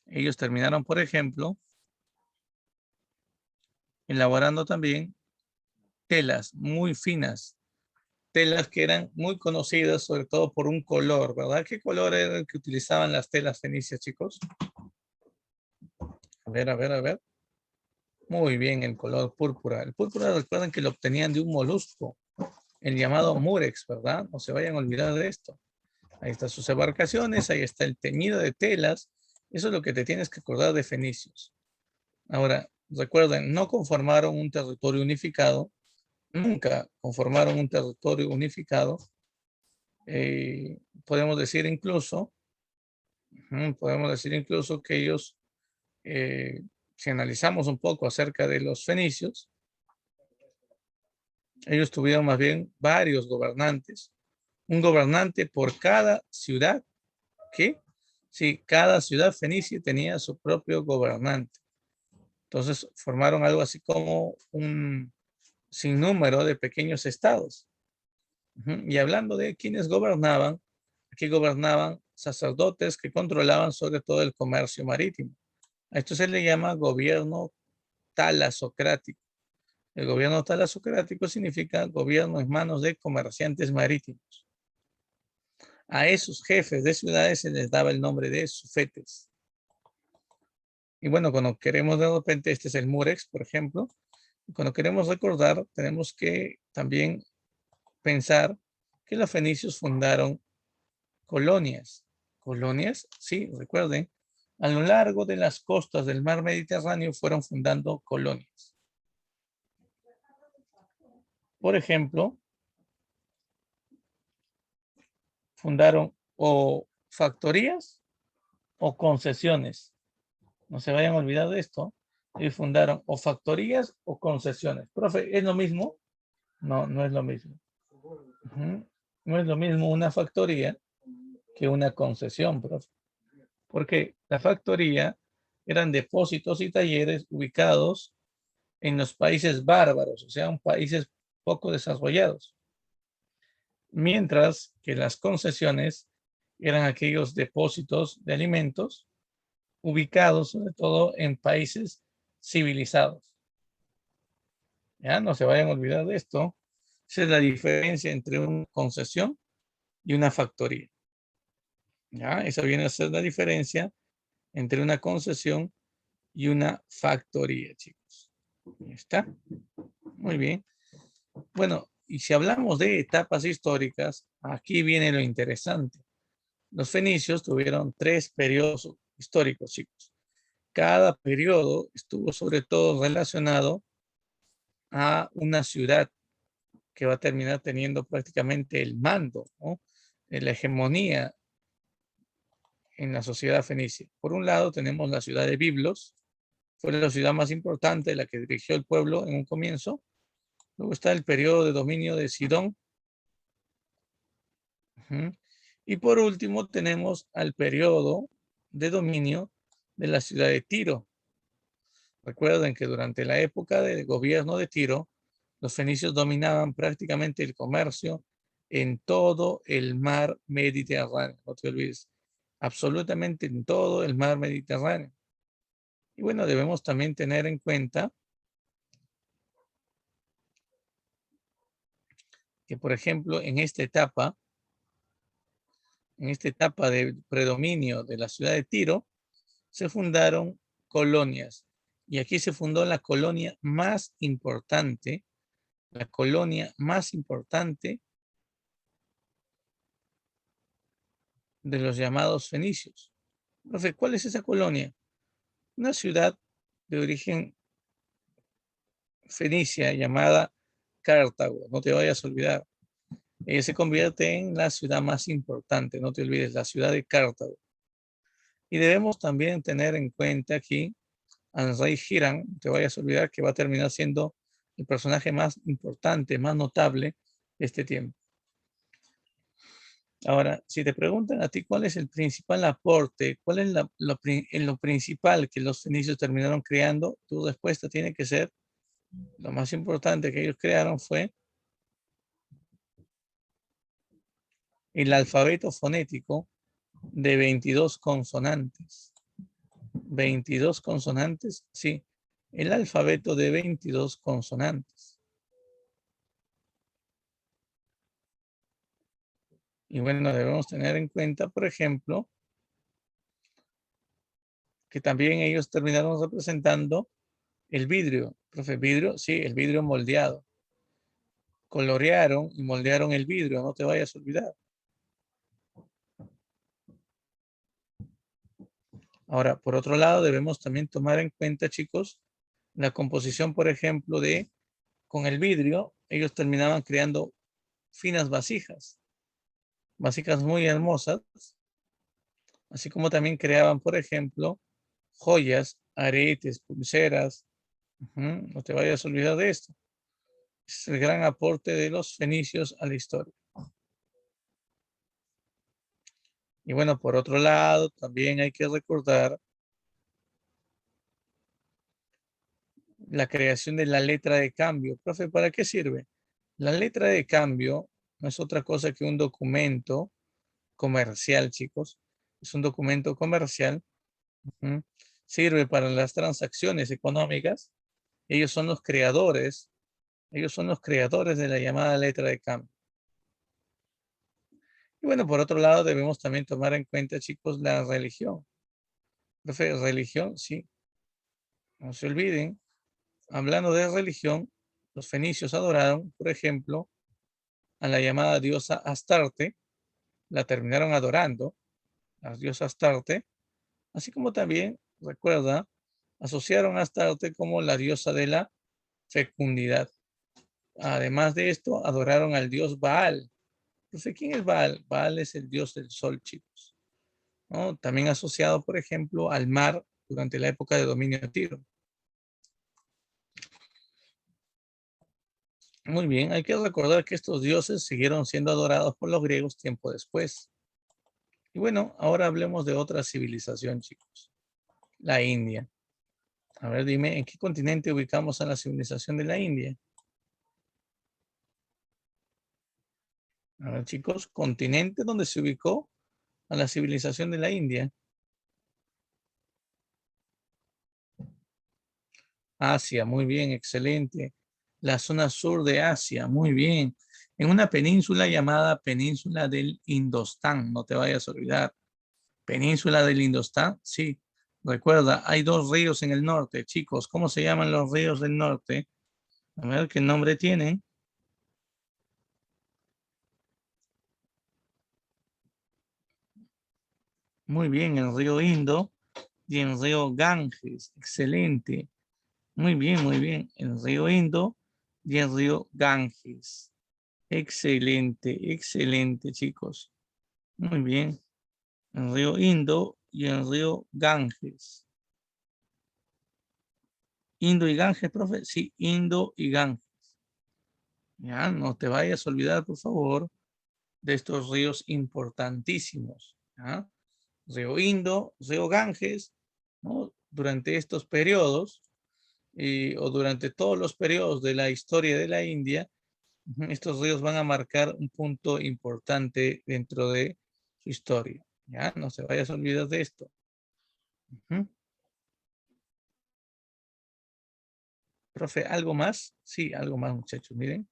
ellos terminaron, por ejemplo, elaborando también telas muy finas, telas que eran muy conocidas, sobre todo por un color, ¿verdad? ¿Qué color era el que utilizaban las telas fenicias, chicos? A ver, a ver, a ver. Muy bien, el color púrpura. El púrpura, recuerden que lo obtenían de un molusco, el llamado murex, ¿verdad? No se vayan a olvidar de esto. Ahí están sus embarcaciones, ahí está el teñido de telas. Eso es lo que te tienes que acordar de fenicios. Ahora, recuerden, no conformaron un territorio unificado, nunca conformaron un territorio unificado. Podemos decir incluso que ellos, si analizamos un poco acerca de los fenicios, ellos tuvieron más bien varios gobernantes, un gobernante por cada ciudad, que sí, cada ciudad fenicia tenía su propio gobernante. Entonces formaron algo así como un sinnúmero de pequeños estados. Y hablando de quienes gobernaban, aquí gobernaban sacerdotes que controlaban sobre todo el comercio marítimo. A esto se le llama gobierno talasocrático. El gobierno talasocrático significa gobierno en manos de comerciantes marítimos. A esos jefes de ciudades se les daba el nombre de sufetes. Y bueno, cuando queremos de repente, este es el murex, por ejemplo, cuando queremos recordar, tenemos que también pensar que los fenicios fundaron colonias. Colonias, sí, recuerden, a lo largo de las costas del mar Mediterráneo fueron fundando colonias. Por ejemplo, fundaron o factorías o concesiones. No se vayan a olvidar de esto. Ellos fundaron o factorías o concesiones. Profe, ¿es lo mismo? No, no es lo mismo. No es lo mismo una factoría que una concesión, profe. Porque la factoría eran depósitos y talleres ubicados en los países bárbaros, o sea, en países poco desarrollados. Mientras que las concesiones eran aquellos depósitos de alimentos ubicados sobre todo en países civilizados. Ya no se vayan a olvidar de esto. Esa es la diferencia entre una concesión y una factoría. Ya, esa viene a ser la diferencia entre una concesión y una factoría, chicos. Ahí está. Muy bien. Bueno, y si hablamos de etapas históricas, aquí viene lo interesante. Los fenicios tuvieron 3 periodos históricos, chicos. Cada periodo estuvo sobre todo relacionado a una ciudad que va a terminar teniendo prácticamente el mando, ¿no?, la hegemonía en la sociedad fenicia. Por un lado tenemos la ciudad de Biblos, fue la ciudad más importante, la que dirigió el pueblo en un comienzo. Luego está el periodo de dominio de Sidón. Y por último tenemos al periodo de dominio de la ciudad de Tiro. Recuerden que durante la época de gobierno de Tiro, Los fenicios dominaban prácticamente el comercio en todo el mar Mediterráneo. No te olvides, absolutamente en todo el mar Mediterráneo. Y bueno, debemos también tener en cuenta que, por ejemplo, en esta etapa de predominio de la ciudad de Tiro, se fundaron colonias. Y aquí se fundó la colonia más importante de los llamados fenicios. Profe, ¿cuál es esa colonia? Una ciudad de origen fenicia llamada Cartago. No te vayas a olvidar. Ella se convierte en la ciudad más importante, no te olvides, la ciudad de Cartago. Y debemos también tener en cuenta aquí al rey Hiram, no te vayas a olvidar que va a terminar siendo el personaje más importante, más notable de este tiempo. Ahora, si te preguntan a ti cuál es el principal aporte, cuál es lo principal que los fenicios terminaron creando, tu respuesta tiene que ser, lo más importante que ellos crearon fue el alfabeto fonético de 22 consonantes. 22 consonantes, sí, el alfabeto de 22 consonantes. Y bueno, debemos tener en cuenta, por ejemplo, que también ellos terminaron representando el vidrio. Profe, vidrio, sí, el vidrio moldeado. Colorearon y moldearon el vidrio, no te vayas a olvidar. Ahora, por otro lado, debemos también tomar en cuenta, chicos, la composición, por ejemplo, con el vidrio, ellos terminaban creando finas vasijas, vasijas muy hermosas, así como también creaban, por ejemplo, joyas, aretes, pulseras. No te vayas a olvidar de esto. Es el gran aporte de los fenicios a la historia. Y bueno, por otro lado, también hay que recordar la creación de la letra de cambio. Profe, ¿para qué sirve? La letra de cambio no es otra cosa que un documento comercial, chicos. Es un documento comercial. ¿Mm? Sirve para las transacciones económicas. Ellos son los creadores. Ellos son los creadores de la llamada letra de cambio. Y bueno, por otro lado, debemos también tomar en cuenta, chicos, la religión. Profe, religión, sí. No se olviden. Hablando de religión, los fenicios adoraron, por ejemplo, a la llamada diosa Astarte. La terminaron adorando, la diosa Astarte. Así como también, recuerda, asociaron a Astarte como la diosa de la fecundidad. Además de esto, adoraron al dios Baal. Entonces, ¿quién es Baal? Baal es el dios del sol, chicos, ¿no? También asociado, por ejemplo, al mar durante la época de dominio de Tiro. Muy bien, hay que recordar que estos dioses siguieron siendo adorados por los griegos tiempo después. Y bueno, ahora hablemos de otra civilización, chicos. La India. A ver, dime, ¿en qué continente ubicamos a la civilización de la India? A ver, chicos, continente donde se ubicó a la civilización de la India. Asia, muy bien, excelente. La zona sur de Asia, muy bien. En una península llamada Península del Indostán, no te vayas a olvidar. Península del Indostán, sí. Recuerda, hay dos ríos en el norte, chicos. ¿Cómo se llaman los ríos del norte? A ver qué nombre tienen. Muy bien, el río Indo y el río Ganges. Excelente. Muy bien, muy bien. El río Indo y el río Ganges. Excelente, excelente, chicos. Muy bien. El río Indo y el río Ganges. Indo y Ganges, profe. Sí, Indo y Ganges. Ya, no te vayas a olvidar, por favor, de estos ríos importantísimos. ¿Ya? Río Indo, río Ganges, ¿no? Durante estos periodos, o durante todos los periodos de la historia de la India, estos ríos van a marcar un punto importante dentro de su historia. Ya, no se vayas a olvidar de esto. Ujú. Profe, ¿algo más? Sí, algo más, muchachos. Miren.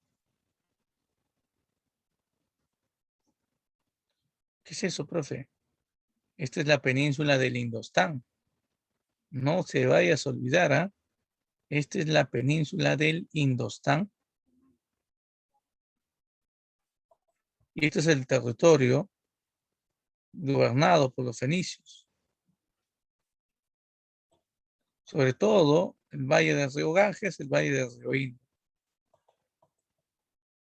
¿Qué es eso, profe? Esta es la península del Indostán. No se vayas a olvidar, ¿ah? Esta es la península del Indostán. Y este es el territorio gobernado por los fenicios. Sobre todo el valle del río Ganges, el valle del río Indo.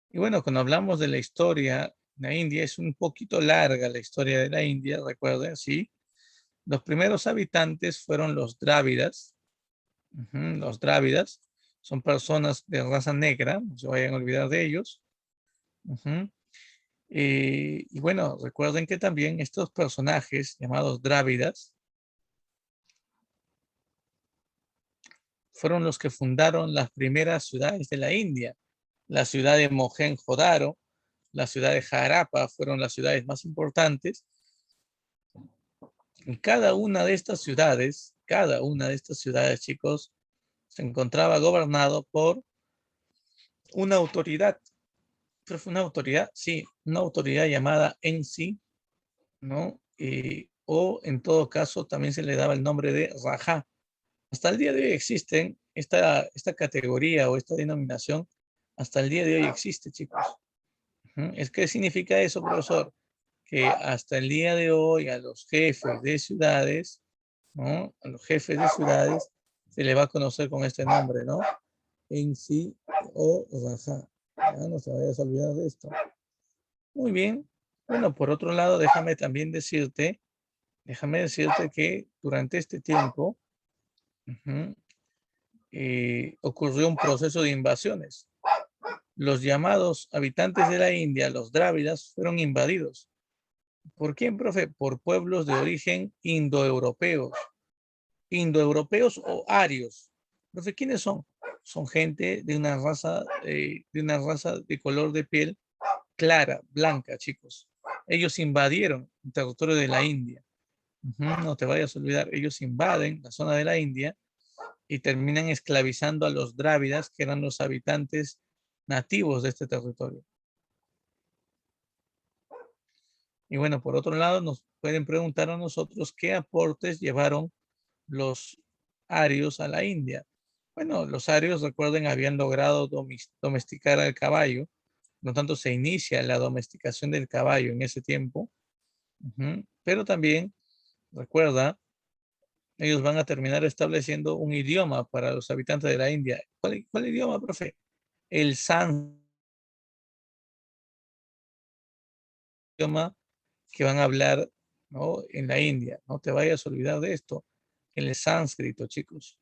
Y bueno, cuando hablamos de la historia de la India, es un poquito larga la historia de la India, recuerden, sí. Los primeros habitantes fueron los drávidas. Los drávidas son personas de raza negra, no se vayan a olvidar de ellos. Ujú. Y bueno, recuerden que también estos personajes llamados drávidas fueron los que fundaron las primeras ciudades de la India. La ciudad de Mohenjo-Daro, la ciudad de Harappa fueron las ciudades más importantes. Y cada una de estas ciudades, chicos, se encontraba gobernado por una autoridad. Pero fue una autoridad, sí, una autoridad llamada Ensi, ¿no? O en todo caso también se le daba el nombre de Raja. Hasta el día de hoy existen esta categoría o esta denominación, hasta el día de hoy existe, chicos. ¿Qué significa eso, profesor? Que hasta el día de hoy a los jefes de ciudades, ¿no? A los jefes de ciudades se le va a conocer con este nombre, ¿no? En sí o Raja. Ya no se vayas a olvidar de esto. Muy bien. Bueno, por otro lado, déjame decirte que durante este tiempo ujú, ocurrió un proceso de invasiones. Los llamados habitantes de la India, los drávidas, fueron invadidos. ¿Por quién, profe? Por pueblos de origen indoeuropeos. Indoeuropeos o arios. Profe, ¿quiénes son? Son gente de una raza de color de piel clara, blanca, chicos. Ellos invadieron el territorio de la India. No te vayas a olvidar, ellos invaden la zona de la India y terminan esclavizando a los drávidas, que eran los habitantes nativos de este territorio. Y bueno, por otro lado, nos pueden preguntar a nosotros qué aportes llevaron los arios a la India. Bueno, los arios, recuerden, habían logrado domesticar al caballo, por lo tanto se inicia la domesticación del caballo en ese tiempo. Pero también, recuerda, ellos van a terminar estableciendo un idioma para los habitantes de la India. ¿Cuál idioma, profe? El sánscrito, idioma que van a hablar, ¿no? En la India. No te vayas a olvidar de esto. El sánscrito, chicos.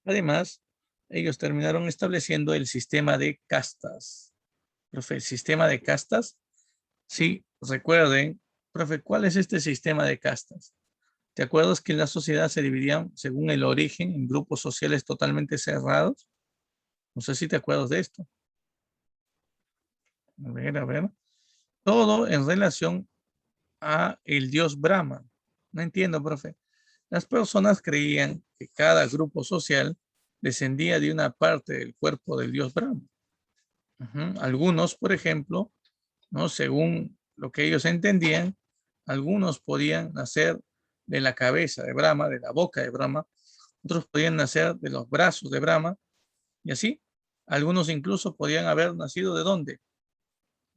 Además, ellos terminaron estableciendo el sistema de castas. Profe, el sistema de castas. Sí, recuerden, profe, ¿cuál es este sistema de castas? ¿Te acuerdas que la sociedad se dividía según el origen en grupos sociales totalmente cerrados? No sé si te acuerdas de esto. A ver, a ver. Todo en relación a el dios Brahma. No entiendo, profe. Las personas creían que cada grupo social descendía de una parte del cuerpo del dios Brahma. Algunos, por ejemplo, ¿no? Según lo que ellos entendían, algunos podían nacer de la cabeza de Brahma, de la boca de Brahma, otros podían nacer de los brazos de Brahma, y así. Algunos incluso podían haber nacido ¿de dónde?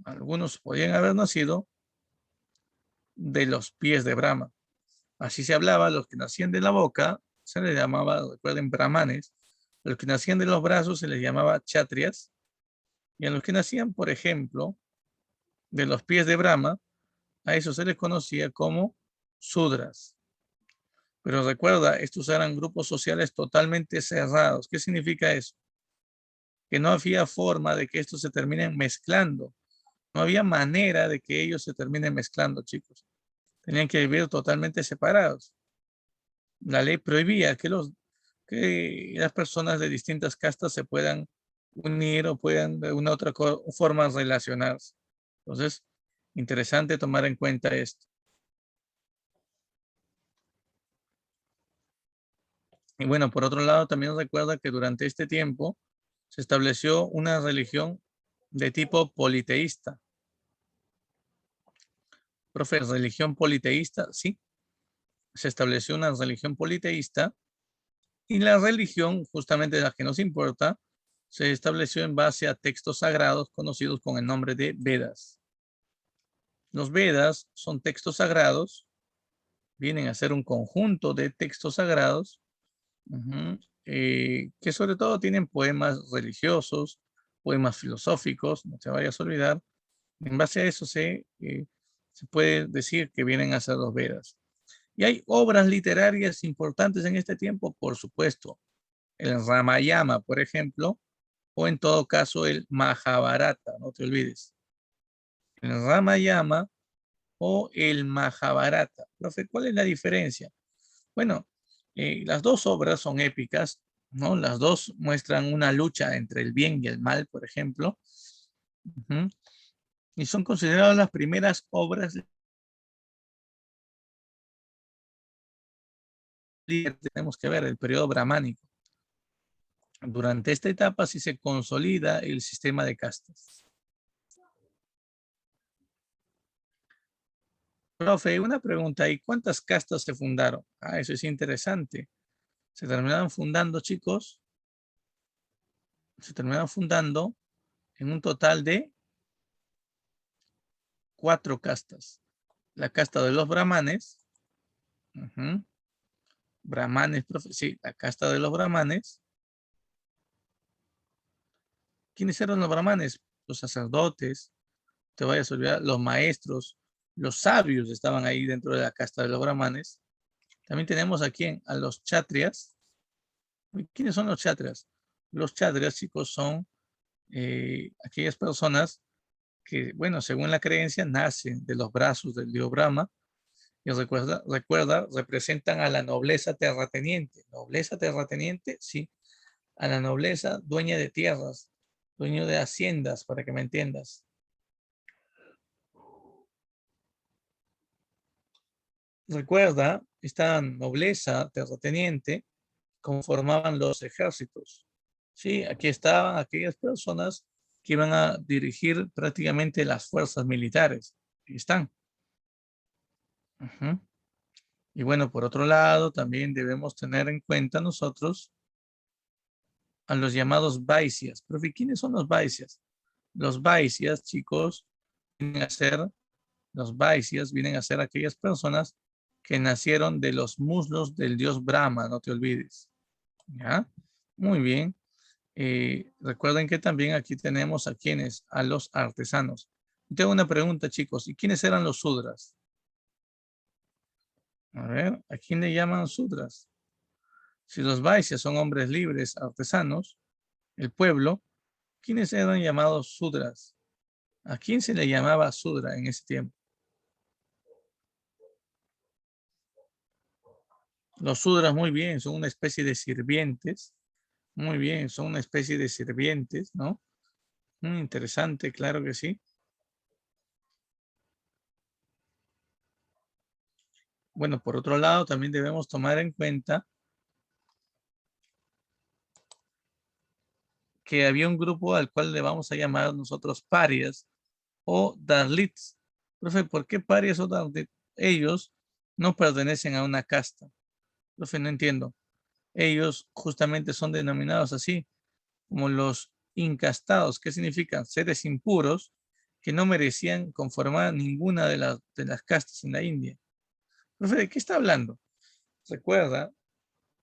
Algunos podían haber nacido de los pies de Brahma. Así se hablaba, los que nacían de la boca se les llamaba, recuerden, brahmanes, los que nacían de los brazos se les llamaba chatrias, y a los que nacían, por ejemplo, de los pies de Brahma, a eso se les conocía como sudras. Pero recuerda, estos eran grupos sociales totalmente cerrados. ¿Qué significa eso? Que no había forma de que estos se terminen mezclando. No había manera de que ellos se terminen mezclando, chicos. Tenían que vivir totalmente separados. La ley prohibía que las personas de distintas castas se puedan unir o puedan de una u otra forma relacionarse. Entonces, interesante tomar en cuenta esto. Y bueno, por otro lado, también recuerda que durante este tiempo se estableció una religión de tipo politeísta. Profe, religión politeísta, sí, se estableció una religión politeísta y la religión, justamente la que nos importa, se estableció en base a textos sagrados conocidos con el nombre de Vedas. Los Vedas son textos sagrados, vienen a ser un conjunto de textos sagrados que sobre todo tienen poemas religiosos, poemas filosóficos, no te vayas a olvidar. En base a eso se puede decir que vienen a ser los Vedas. Y hay obras literarias importantes en este tiempo, por supuesto. El Ramayana, por ejemplo, o en todo caso el Mahabharata, no te olvides. El Ramayana o el Mahabharata. Profe, ¿cuál es la diferencia? Bueno, las dos obras son épicas, ¿no? Las dos muestran una lucha entre el bien y el mal, por ejemplo. Ujú. Y son consideradas las primeras obras que tenemos que ver, el periodo brahmánico. Durante esta etapa sí se consolida el sistema de castas. Profe, una pregunta, ¿y cuántas castas se fundaron? Ah, eso es interesante. Se terminaron fundando, chicos, se terminaron fundando en un total de 4 castas. La casta de los brahmanes, ujú, brahmanes, profe, sí, la casta de los brahmanes. ¿Quiénes eran los brahmanes? Los sacerdotes, te vayas a olvidar, los maestros, los sabios estaban ahí dentro de la casta de los brahmanes. También tenemos aquí a los chatrias. ¿Quiénes son los chatrias? Los chatrias, chicos, son aquellas personas que, bueno, según la creencia, nacen de los brazos del dios Brahma y recuerda, representan a la nobleza terrateniente. ¿Nobleza terrateniente? Sí, a la nobleza dueña de tierras, dueño de haciendas, para que me entiendas. Recuerda, esta nobleza terrateniente conformaban los ejércitos. Sí, aquí estaban aquellas personas que iban a dirigir prácticamente las fuerzas militares. Ahí están. Ujú. Y bueno, por otro lado, también debemos tener en cuenta nosotros a los llamados Vaisyas. Profe, ¿quiénes son los Vaisyas? Los Vaisyas, chicos, vienen a ser, los Vaisyas vienen a ser aquellas personas que nacieron de los muslos del dios Brahma, no te olvides. ¿Ya? Muy bien. Recuerden que también aquí tenemos a quienes, a los artesanos. Tengo una pregunta, chicos. ¿Y quiénes eran los sudras? A ver, ¿a quién le llaman sudras? Si los Vaisyas son hombres libres, artesanos, el pueblo, ¿quiénes eran llamados sudras? ¿A quién se le llamaba sudra en ese tiempo? Los sudras, muy bien, son una especie de sirvientes. Muy bien, son una especie de sirvientes, ¿no? Muy interesante, claro que sí. Bueno, por otro lado, también debemos tomar en cuenta que había un grupo al cual le vamos a llamar nosotros parias o dalits. Profe, ¿por qué parias o dalits? Ellos no pertenecen a una casta. Profe, no entiendo. Ellos justamente son denominados así, como los incastados, que significan seres impuros que no merecían conformar ninguna de las castas en la India. Profe, ¿de qué está hablando? Recuerda,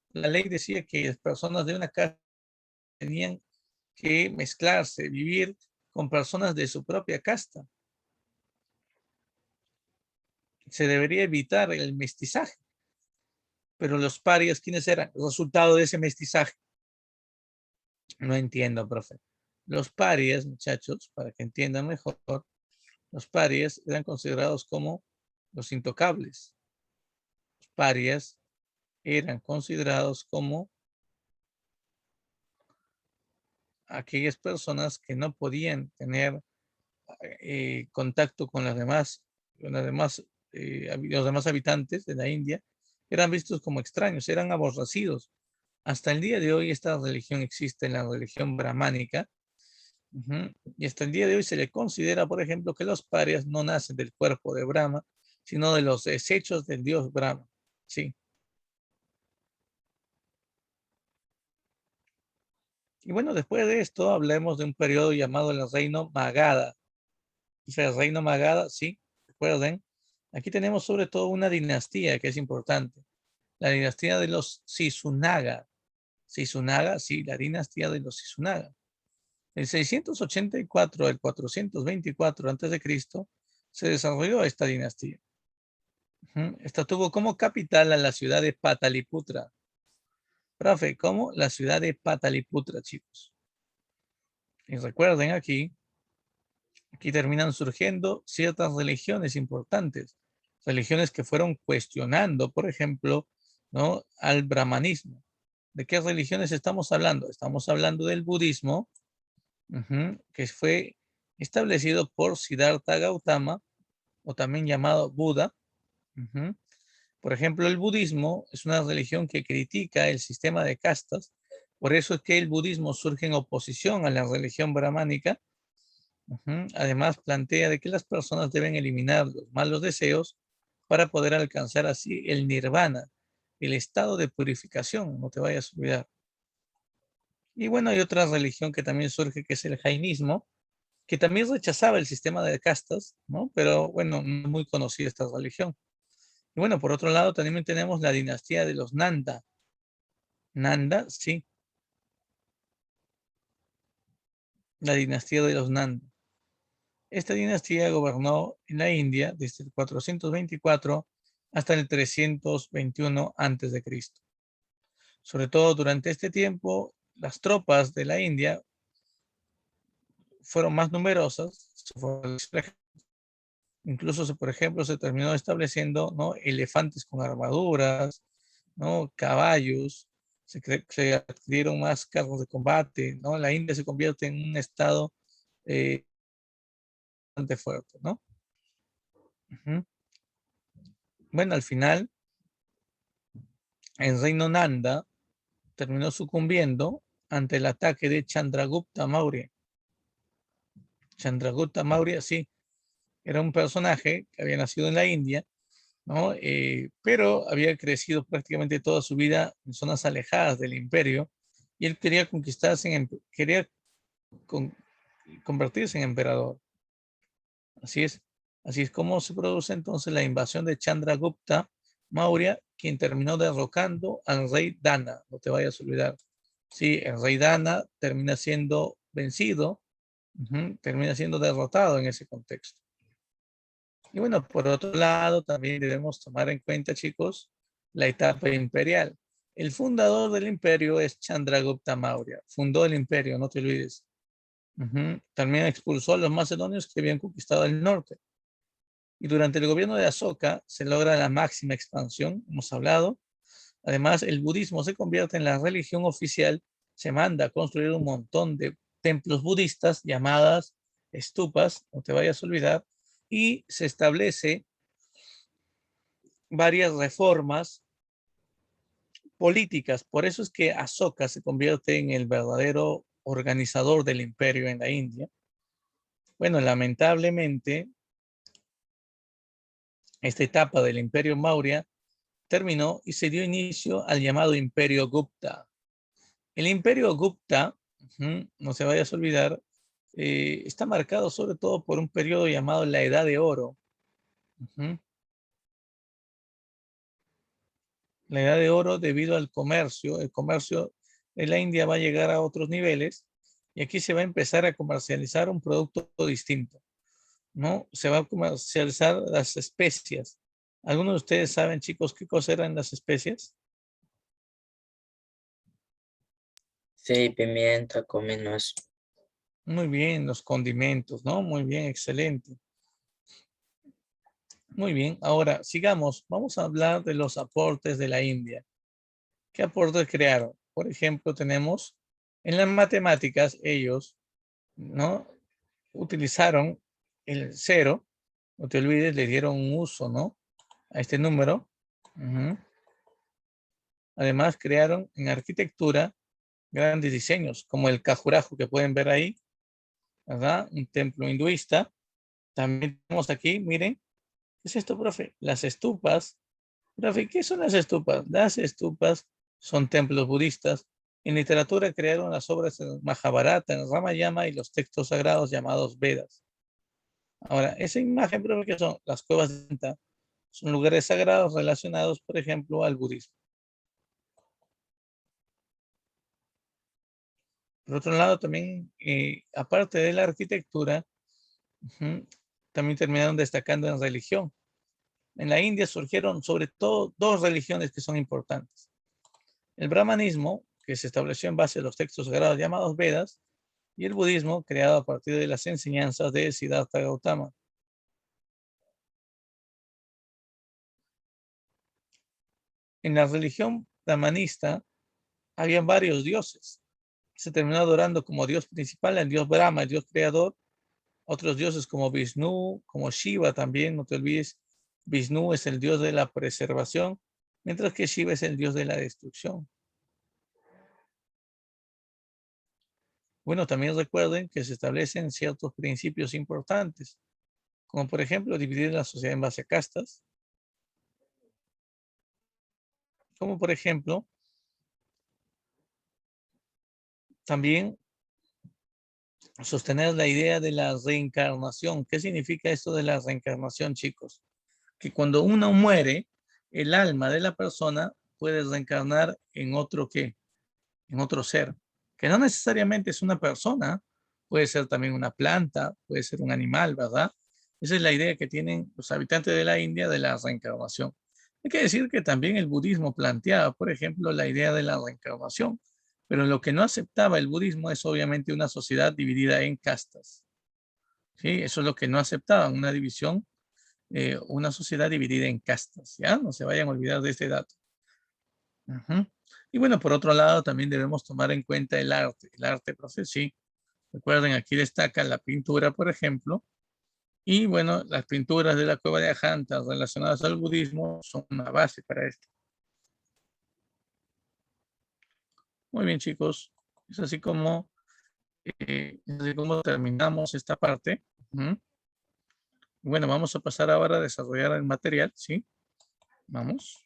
la ley decía que las personas de una casta tenían que mezclarse, vivir con personas de su propia casta. Se debería evitar el mestizaje. Pero los parias, ¿quiénes eran? El resultado de ese mestizaje. No entiendo, profe. Los parias, muchachos, para que entiendan mejor, los parias eran considerados como los intocables. Los parias eran considerados como aquellas personas que no podían tener contacto con las demás, los demás habitantes de la India, eran vistos como extraños, eran aborrecidos. Hasta el día de hoy esta religión existe en la religión brahmánica. Y hasta el día de hoy se le considera, por ejemplo, que los parias no nacen del cuerpo de Brahma, sino de los desechos del dios Brahma. Sí. Y bueno, después de esto hablemos de un periodo llamado el Reino Magadha. O sea, el Reino Magadha, sí, recuerden. Aquí tenemos sobre todo una dinastía que es importante. La dinastía de los Sisunaga. Sisunaga, sí, la dinastía de los Sisunaga. En 684 al 424 a.C. se desarrolló esta dinastía. Esta tuvo como capital a la ciudad de Pataliputra. Profe, ¿cómo? La ciudad de Pataliputra, chicos. Y recuerden aquí terminan surgiendo ciertas religiones importantes. Religiones que fueron cuestionando, por ejemplo, ¿no?, al brahmanismo. ¿De qué religiones estamos hablando? Estamos hablando del budismo, que fue establecido por Siddhartha Gautama, o también llamado Buda. Por ejemplo, el budismo es una religión que critica el sistema de castas. Por eso es que el budismo surge en oposición a la religión brahmánica. Además, plantea de que las personas deben eliminar los malos deseos para poder alcanzar así el nirvana, el estado de purificación, no te vayas a olvidar. Y bueno, hay otra religión que también surge, que es el jainismo, que también rechazaba el sistema de castas, ¿no? Pero bueno, no es muy conocida esta religión. Y bueno, por otro lado, también tenemos la dinastía de los Nanda. Nanda, sí, la dinastía de los Nanda. Esta dinastía gobernó en la India desde el 424 hasta el 321 a.C. Sobre todo durante este tiempo, las tropas de la India fueron más numerosas. Incluso, por ejemplo, se terminó estableciendo, ¿no?, elefantes con armaduras, ¿no?, caballos, se adquirieron más carros de combate, ¿no? La India se convierte en un estado bastante fuerte, ¿no? Ujú. Bueno, al final, el reino Nanda terminó sucumbiendo ante el ataque de Chandragupta Maurya. Chandragupta Maurya, sí, era un personaje que había nacido en la India, ¿no? Pero había crecido prácticamente toda su vida en zonas alejadas del imperio y él quería quería con- convertirse en emperador. Así es, así es como se produce entonces la invasión de Chandragupta Maurya, quien terminó derrocando al rey Dana, no te vayas a olvidar. Sí, el rey Dana termina siendo vencido, termina siendo derrotado en ese contexto. Y bueno, por otro lado, también debemos tomar en cuenta, chicos, la etapa imperial. El fundador del imperio es Chandragupta Maurya. Fundó el imperio, no te olvides. También expulsó a los macedonios que habían conquistado el norte. Y durante el gobierno de Asoka se logra la máxima expansión, hemos hablado. Además, el budismo se convierte en la religión oficial. Se manda a construir un montón de templos budistas llamadas estupas, no te vayas a olvidar, y se establece varias reformas políticas. Por eso es que Asoka se convierte en el verdadero organizador del imperio en la India. Bueno, lamentablemente, esta etapa del imperio Maurya terminó y se dio inicio al llamado imperio Gupta. El imperio Gupta, no se vayas a olvidar, está marcado sobre todo por un periodo llamado la Edad de Oro. La Edad de Oro debido al comercio. El comercio de la India va a llegar a otros niveles y aquí se va a empezar a comercializar un producto distinto, ¿no? Se va a comercializar las especias. ¿Algunos de ustedes saben, chicos, qué cosa eran las especias? Sí, pimienta, cominos. Muy bien, los condimentos, ¿no? Muy bien, excelente. Muy bien, ahora sigamos. Vamos a hablar de los aportes de la India. ¿Qué aportes crearon? Por ejemplo, tenemos en las matemáticas, ellos, ¿no? Utilizaron el cero, no te olvides, le dieron un uso, ¿no? A este número. Ujú. Además, crearon en arquitectura grandes diseños, como el Khajuraho que pueden ver ahí, ¿verdad? Un templo hinduista. También tenemos aquí, miren, ¿qué es esto, profe? Las estupas. Profe, ¿qué son las estupas? Las estupas son templos budistas. En literatura crearon las obras del Mahabharata, el Ramayana y los textos sagrados llamados Vedas. Ahora, esa imagen, profe, ¿qué son? Las cuevas de Anta. Son lugares sagrados relacionados, por ejemplo, al budismo. Por otro lado, también, aparte de la arquitectura, ujú, también terminaron destacando en religión. En la India surgieron sobre todo dos religiones que son importantes. El brahmanismo, que se estableció en base a los textos sagrados llamados Vedas, y el budismo, creado a partir de las enseñanzas de Siddhartha Gautama. En la religión brahmanista habían varios dioses. Se terminó adorando como dios principal al dios Brahma, el dios creador, otros dioses como Vishnu, como Shiva también, no te olvides, Vishnu es el dios de la preservación, mientras que Shiva es el dios de la destrucción. Bueno, también recuerden que se establecen ciertos principios importantes, como por ejemplo dividir la sociedad en base a castas, como por ejemplo también sostener la idea de la reencarnación. ¿Qué significa esto de la reencarnación, chicos? Que cuando uno muere, el alma de la persona puede reencarnar en otro qué, en otro ser, que no necesariamente es una persona, puede ser también una planta, puede ser un animal, ¿verdad? Esa es la idea que tienen los habitantes de la India de la reencarnación. Hay que decir que también el budismo planteaba, por ejemplo, la idea de la reencarnación, pero lo que no aceptaba el budismo es obviamente una sociedad dividida en castas. ¿Sí? Eso es lo que no aceptaban, una división, una sociedad dividida en castas, ¿ya? No se vayan a olvidar de este dato. Ujú. Y bueno, por otro lado, también debemos tomar en cuenta el arte. El arte, profe, sí. Recuerden, aquí destaca la pintura, por ejemplo. Y bueno, las pinturas de la cueva de Ajanta relacionadas al budismo son una base para esto. Muy bien, chicos. Es así como terminamos esta parte. Ujú. Bueno, vamos a pasar ahora a desarrollar el material, ¿sí? Vamos.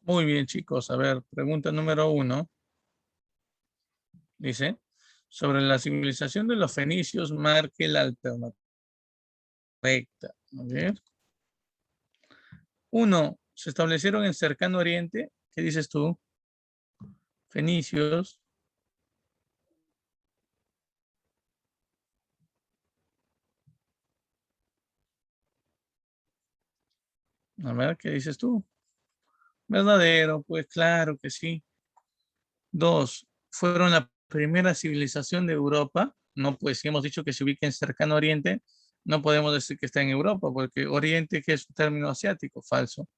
Muy bien, chicos. A ver, pregunta número 1. Dice, sobre la civilización de los fenicios, marque la alternativa correcta. A ver. 1. Se establecieron en cercano oriente. ¿Qué dices tú? Fenicios. A ver, ¿qué dices tú? Verdadero, pues claro que sí. 2. Fueron la primera civilización de Europa. No, pues si hemos dicho que se ubica en cercano oriente, no podemos decir que está en Europa, porque oriente, que es un término asiático, falso.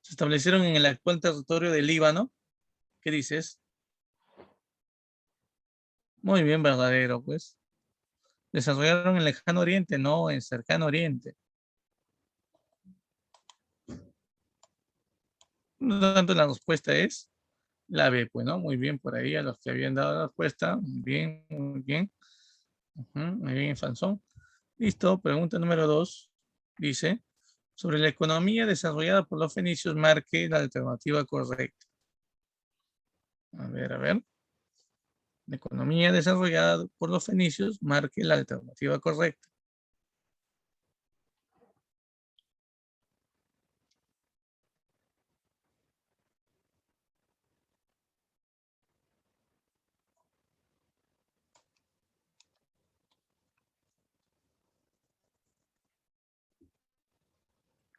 Se establecieron en el actual territorio del Líbano. ¿Qué dices? Muy bien, verdadero, pues. Desarrollaron en lejano oriente, no en cercano oriente. Por lo tanto, la respuesta es la B, pues, ¿no? Muy bien por ahí a los que habían dado la respuesta. Muy bien, muy bien. Muy bien, Fanzón. Listo, pregunta número 2. Dice, sobre la economía desarrollada por los fenicios, marque la alternativa correcta. A ver, a ver. La economía desarrollada por los fenicios, marque la alternativa correcta.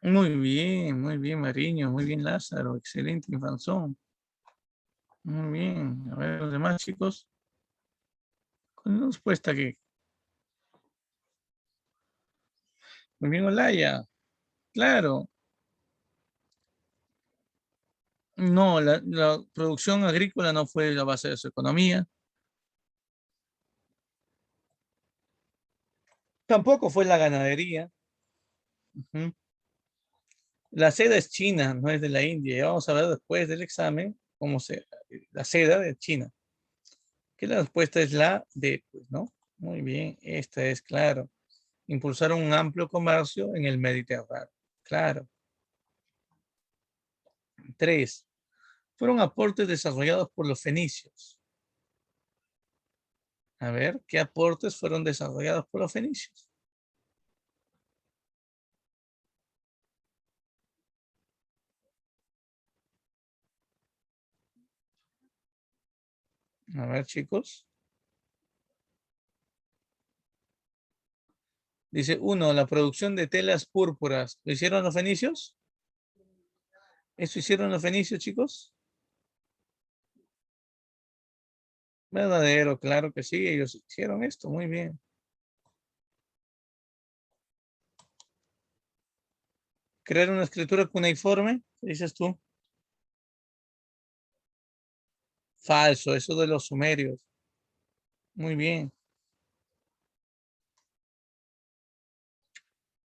muy bien, Mariño, muy bien, Lázaro, excelente, Infanzón. Muy bien, a ver, los demás chicos, con la respuesta que, muy bien, Olaya, claro, no, la producción agrícola no fue la base de su economía, tampoco fue la ganadería. Ujú. La seda es china, no es de la India. Ya vamos a ver después del examen cómo se, la seda de China. Que la respuesta es la D, pues, ¿no? Muy bien, esta es claro. Impulsaron un amplio comercio en el Mediterráneo. Claro. Tres, fueron aportes desarrollados por los fenicios. A ver, ¿qué aportes fueron desarrollados por los fenicios? A ver, chicos. Dice, uno, la producción de telas púrpuras. ¿Lo hicieron los fenicios? ¿Eso hicieron los fenicios, chicos? Verdadero, claro que sí, ellos hicieron esto, muy bien. Crear una escritura cuneiforme, ¿qué dices tú? Falso, eso de los sumerios. Muy bien.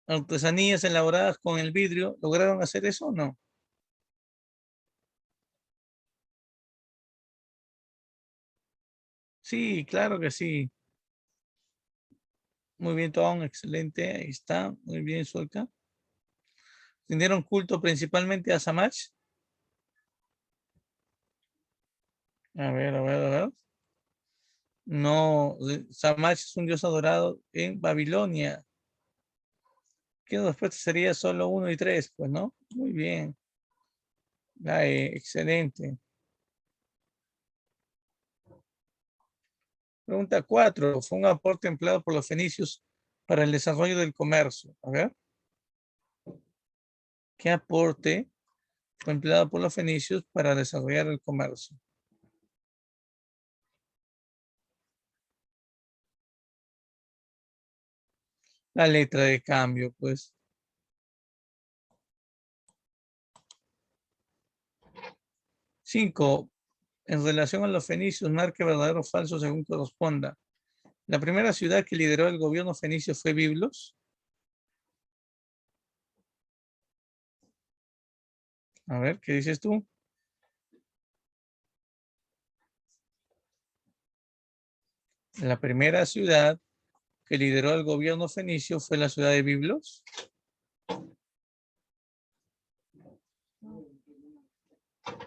Artesanías elaboradas con el vidrio, ¿lograron hacer eso o no? Sí, claro que sí. Muy bien, Tom, excelente. Ahí está. Muy bien, Solca. Rindieron culto principalmente a Samach. A ver, a ver, a ver. No, Samach es un dios adorado en Babilonia. ¿Qué respuesta sería solo uno y tres? Pues no. Muy bien. Ay, excelente. Pregunta 4. Fue un aporte empleado por los fenicios para el desarrollo del comercio. A ver, ¿qué aporte fue empleado por los fenicios para desarrollar el comercio? La letra de cambio, pues. 5. En relación a los fenicios, marque verdadero o falso según corresponda. La primera ciudad que lideró el gobierno fenicio fue Biblos. A ver, ¿qué dices tú? La primera ciudad que lideró el gobierno fenicio fue la ciudad de Biblos.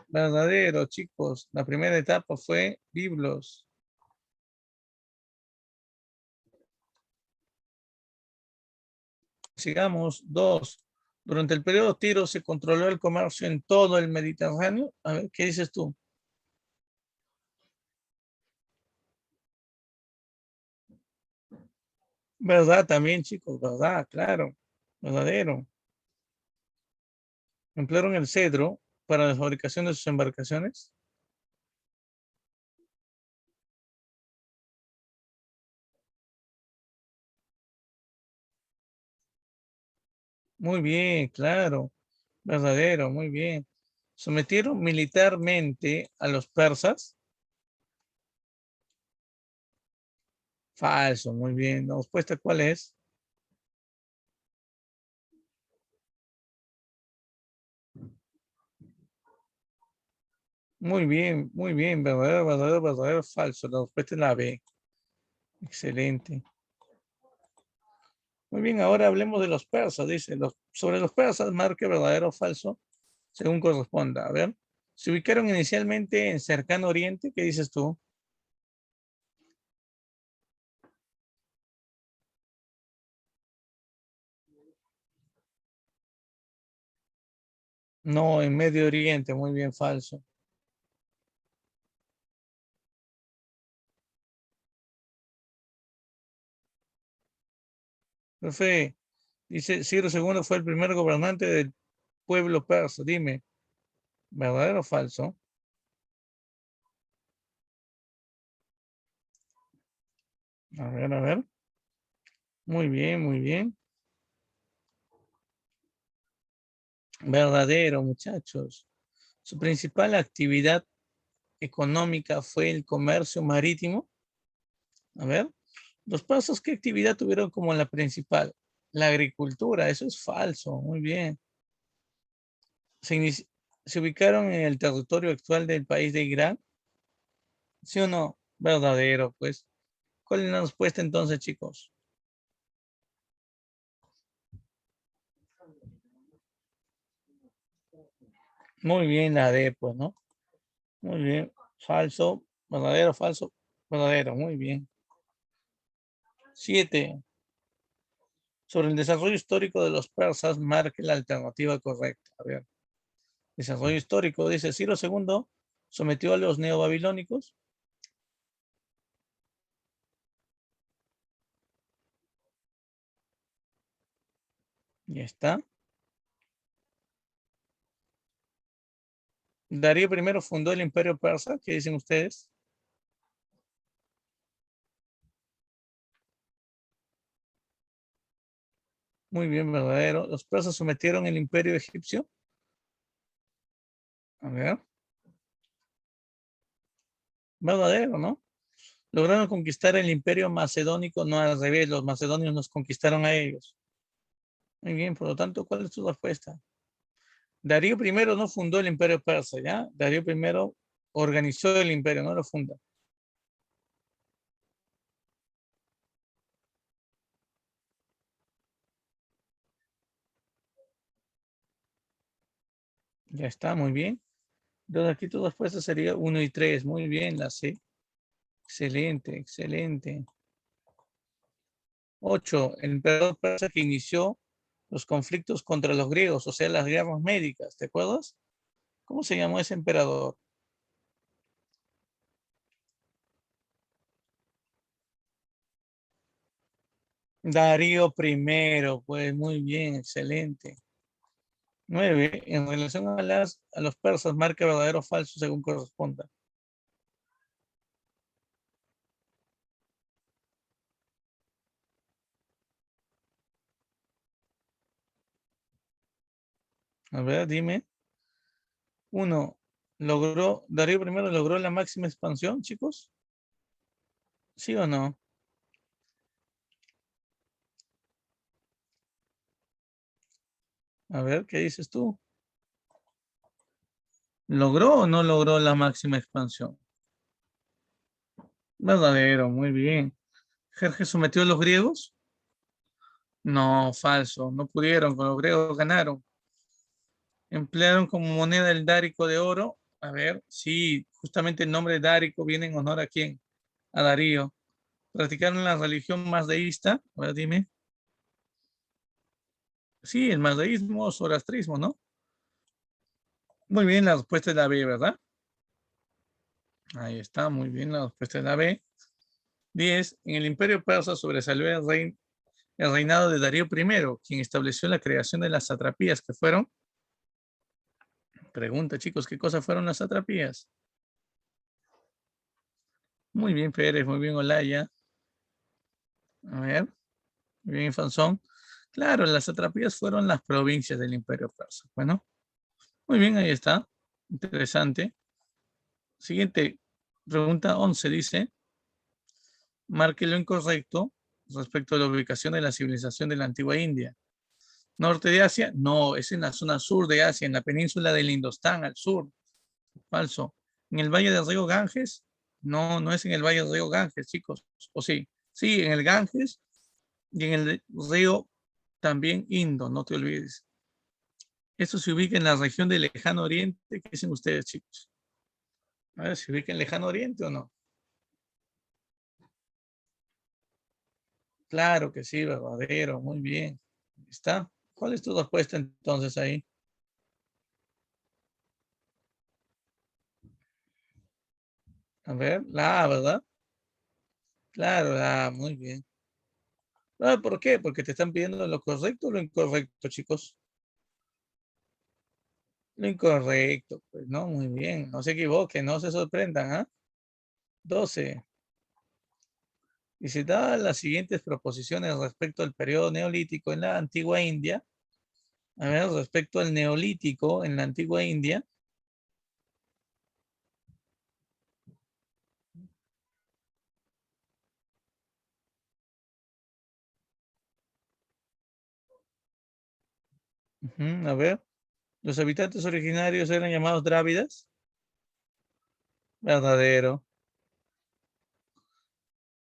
Verdadero, chicos. La primera etapa fue Biblos. Sigamos. 2. Durante el periodo Tiro se controló el comercio en todo el Mediterráneo. A ver, ¿qué dices tú? ¿Verdad también, chicos? ¿Verdad? Claro. Verdadero. Emplearon el cedro para la fabricación de sus embarcaciones. Muy bien, claro. Verdadero, muy bien. Sometieron militarmente a los persas. Falso, muy bien. La respuesta, ¿cuál es? Muy bien. Verdadero, verdadero, verdadero, falso. La respuesta es la B. Excelente. Muy bien, ahora hablemos de los persas. Dice, sobre los persas, marque verdadero o falso, según corresponda. A ver, se ubicaron inicialmente en cercano oriente. ¿Qué dices tú? No, en Medio Oriente. Muy bien, falso. Profe, Dice, Ciro II fue el primer gobernante del pueblo persa. Dime, ¿verdadero o falso? A ver, a ver. Muy bien, muy bien. Verdadero, muchachos. Su principal actividad económica fue el comercio marítimo. A ver, los persas, ¿qué actividad tuvieron como la principal? La agricultura, eso es falso. Muy bien. Se, se ubicaron en el territorio actual del país de Irán. ¿Sí o no? Verdadero, pues. ¿Cuál es la respuesta entonces, chicos? Muy bien, la D, pues, ¿no? Muy bien. Falso, verdadero, falso, verdadero. Muy bien. 7. Sobre el desarrollo histórico de los persas, marque la alternativa correcta. A ver. Desarrollo histórico, dice Ciro II, sometió a los neobabilónicos. Ya está. Darío I fundó el imperio persa. ¿Qué dicen ustedes? Muy bien, verdadero. Los persas sometieron el imperio egipcio. A ver. Verdadero, ¿no? Lograron conquistar el imperio macedónico, no al revés, los macedonios nos conquistaron a ellos. Muy bien, por lo tanto, ¿cuál es tu respuesta? Darío I no fundó el imperio persa, ¿ya? Darío I organizó el imperio, no lo funda. Ya está, muy bien. Entonces aquí tu respuesta sería 1 y 3. Muy bien, la C. Excelente, excelente. 8. El emperador persa que inició los conflictos contra los griegos, o sea, las guerras médicas, ¿te acuerdas? ¿Cómo se llamó ese emperador? Darío I, pues muy bien, excelente. 9. En relación a los persas, marca verdadero o falso según corresponda. A ver, dime. 1. Darío I logró la máxima expansión, chicos. ¿Sí o no? A ver, ¿qué dices tú? ¿Logró o no logró la máxima expansión? Verdadero, muy bien. ¿Jerjes sometió a los griegos? No, falso. No pudieron, con los griegos ganaron. Emplearon como moneda el dárico de oro. A ver, sí, justamente el nombre dárico viene en honor a quién? A Darío. Practicaron la religión mazdeísta. A ver, dime. Sí, el mazdeísmo o zoroastrismo, ¿no? Muy bien, la respuesta es la B, ¿verdad? Ahí está, muy bien, la respuesta es la B. 10. En el imperio persa sobresalió el reinado de Darío I, quien estableció la creación de las satrapías, que fueron, pregunta chicos, ¿qué cosas fueron las satrapías? Muy bien, Pérez, muy bien, Olaya. A ver, muy bien, Fanzón. Claro, las satrapías fueron las provincias del imperio persa. Bueno, muy bien, ahí está. Interesante. Siguiente, pregunta 11 dice, marque lo incorrecto respecto a la ubicación de la civilización de la antigua India. Norte de Asia, no, es en la zona sur de Asia, en la península del Indostán, al sur. Falso. En el valle del río Ganges, no, no es en el valle del río Ganges, chicos. O sí, sí, en el Ganges y en el río también Indo, no te olvides. Esto se ubica en la región del Lejano Oriente. ¿Qué dicen ustedes, chicos? A ver, ¿se ubica en Lejano Oriente o no? Claro que sí, verdadero, muy bien. ¿Está? ¿Cuál es tu respuesta entonces ahí? A ver, la A, ¿verdad? Claro, la A, muy bien. Ah, ¿por qué? Porque te están pidiendo lo correcto o lo incorrecto, chicos. Lo incorrecto, pues no, muy bien. No se equivoquen, no se sorprendan, ¿ah? 12. Dice, dadas las siguientes proposiciones respecto al periodo neolítico en la antigua India, a ver, respecto al neolítico en la antigua India, a ver, los habitantes originarios eran llamados drávidas, verdadero.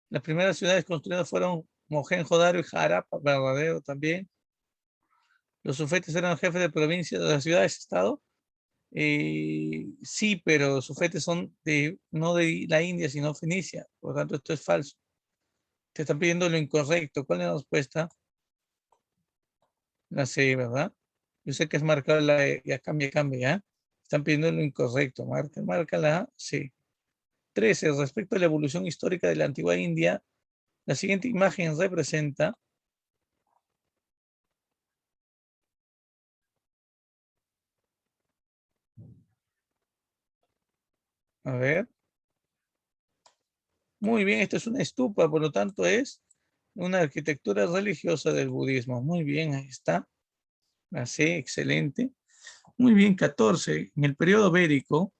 Las primeras ciudades construidas fueron Mohenjo-Daro y Harappa, verdadero también. Los sufetes eran jefes de provincia de las ciudades-estado. Sí, pero los sufetes son no de la India, sino Fenicia. Por lo tanto, esto es falso. Te están pidiendo lo incorrecto. ¿Cuál es la respuesta? La C, ¿verdad? Yo sé que es marcar la E. Ya cambia, ¿ya? Están pidiendo lo incorrecto. Marca la A, sí. 13. Respecto a la evolución histórica de la antigua India, la siguiente imagen representa, a ver, muy bien, esto es una estupa, por lo tanto es una arquitectura religiosa del budismo. Muy bien, ahí está. La C, excelente. Muy bien, 14. En el periodo védico,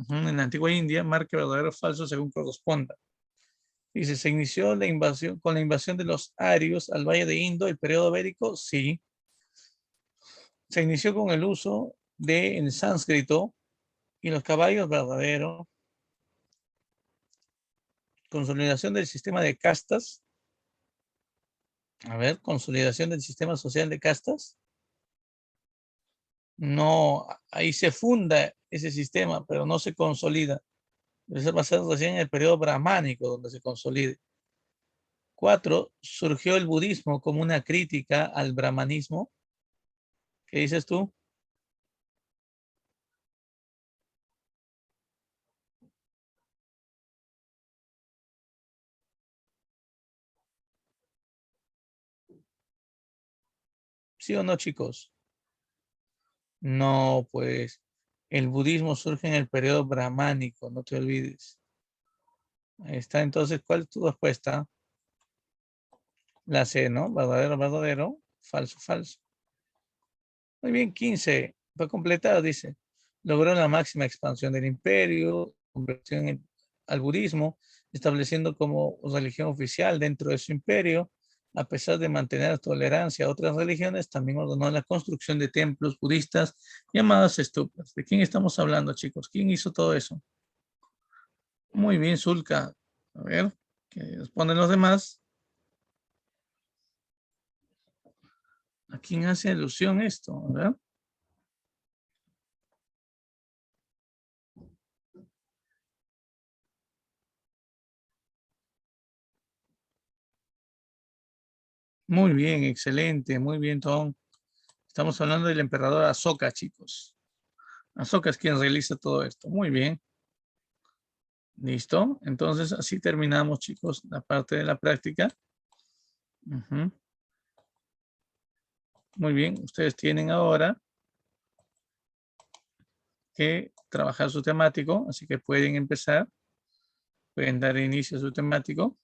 en la antigua India, marque verdadero o falso según corresponda. Dice, ¿se inició la invasión con la invasión de los arios al Valle de Indo, el periodo védico? Sí. Se inició con el uso del sánscrito y los caballos, verdadero. Consolidación del sistema de castas. A ver, consolidación del sistema social de castas. No, ahí se funda ese sistema, pero no se consolida. Eso va a ser recién en el periodo brahmánico donde se consolide. 4. Surgió el budismo como una crítica al brahmanismo. ¿Qué dices tú? ¿Sí o no, chicos? No, pues el budismo surge en el periodo brahmánico, no te olvides. Ahí está, entonces, ¿cuál es tu respuesta? La C, ¿no? Verdadero, verdadero, falso, falso. Muy bien, 15. Fue completado, dice. Logró la máxima expansión del imperio, convirtió al budismo, estableciendo como religión oficial dentro de su imperio. A pesar de mantener tolerancia a otras religiones, también ordenó la construcción de templos budistas llamados stupas. ¿De quién estamos hablando, chicos? ¿Quién hizo todo eso? Muy bien, Zulka. A ver, ¿qué responden los demás? ¿A quién hace alusión esto? A ver. Muy bien, excelente, muy bien, Tom. Estamos hablando del emperador Asoka, chicos. Asoka es quien realiza todo esto. Muy bien. ¿Listo? Entonces, así terminamos, chicos, la parte de la práctica. Ujú. Muy bien. Ustedes tienen ahora que trabajar su temático, así que pueden empezar. Pueden dar inicio a su temático.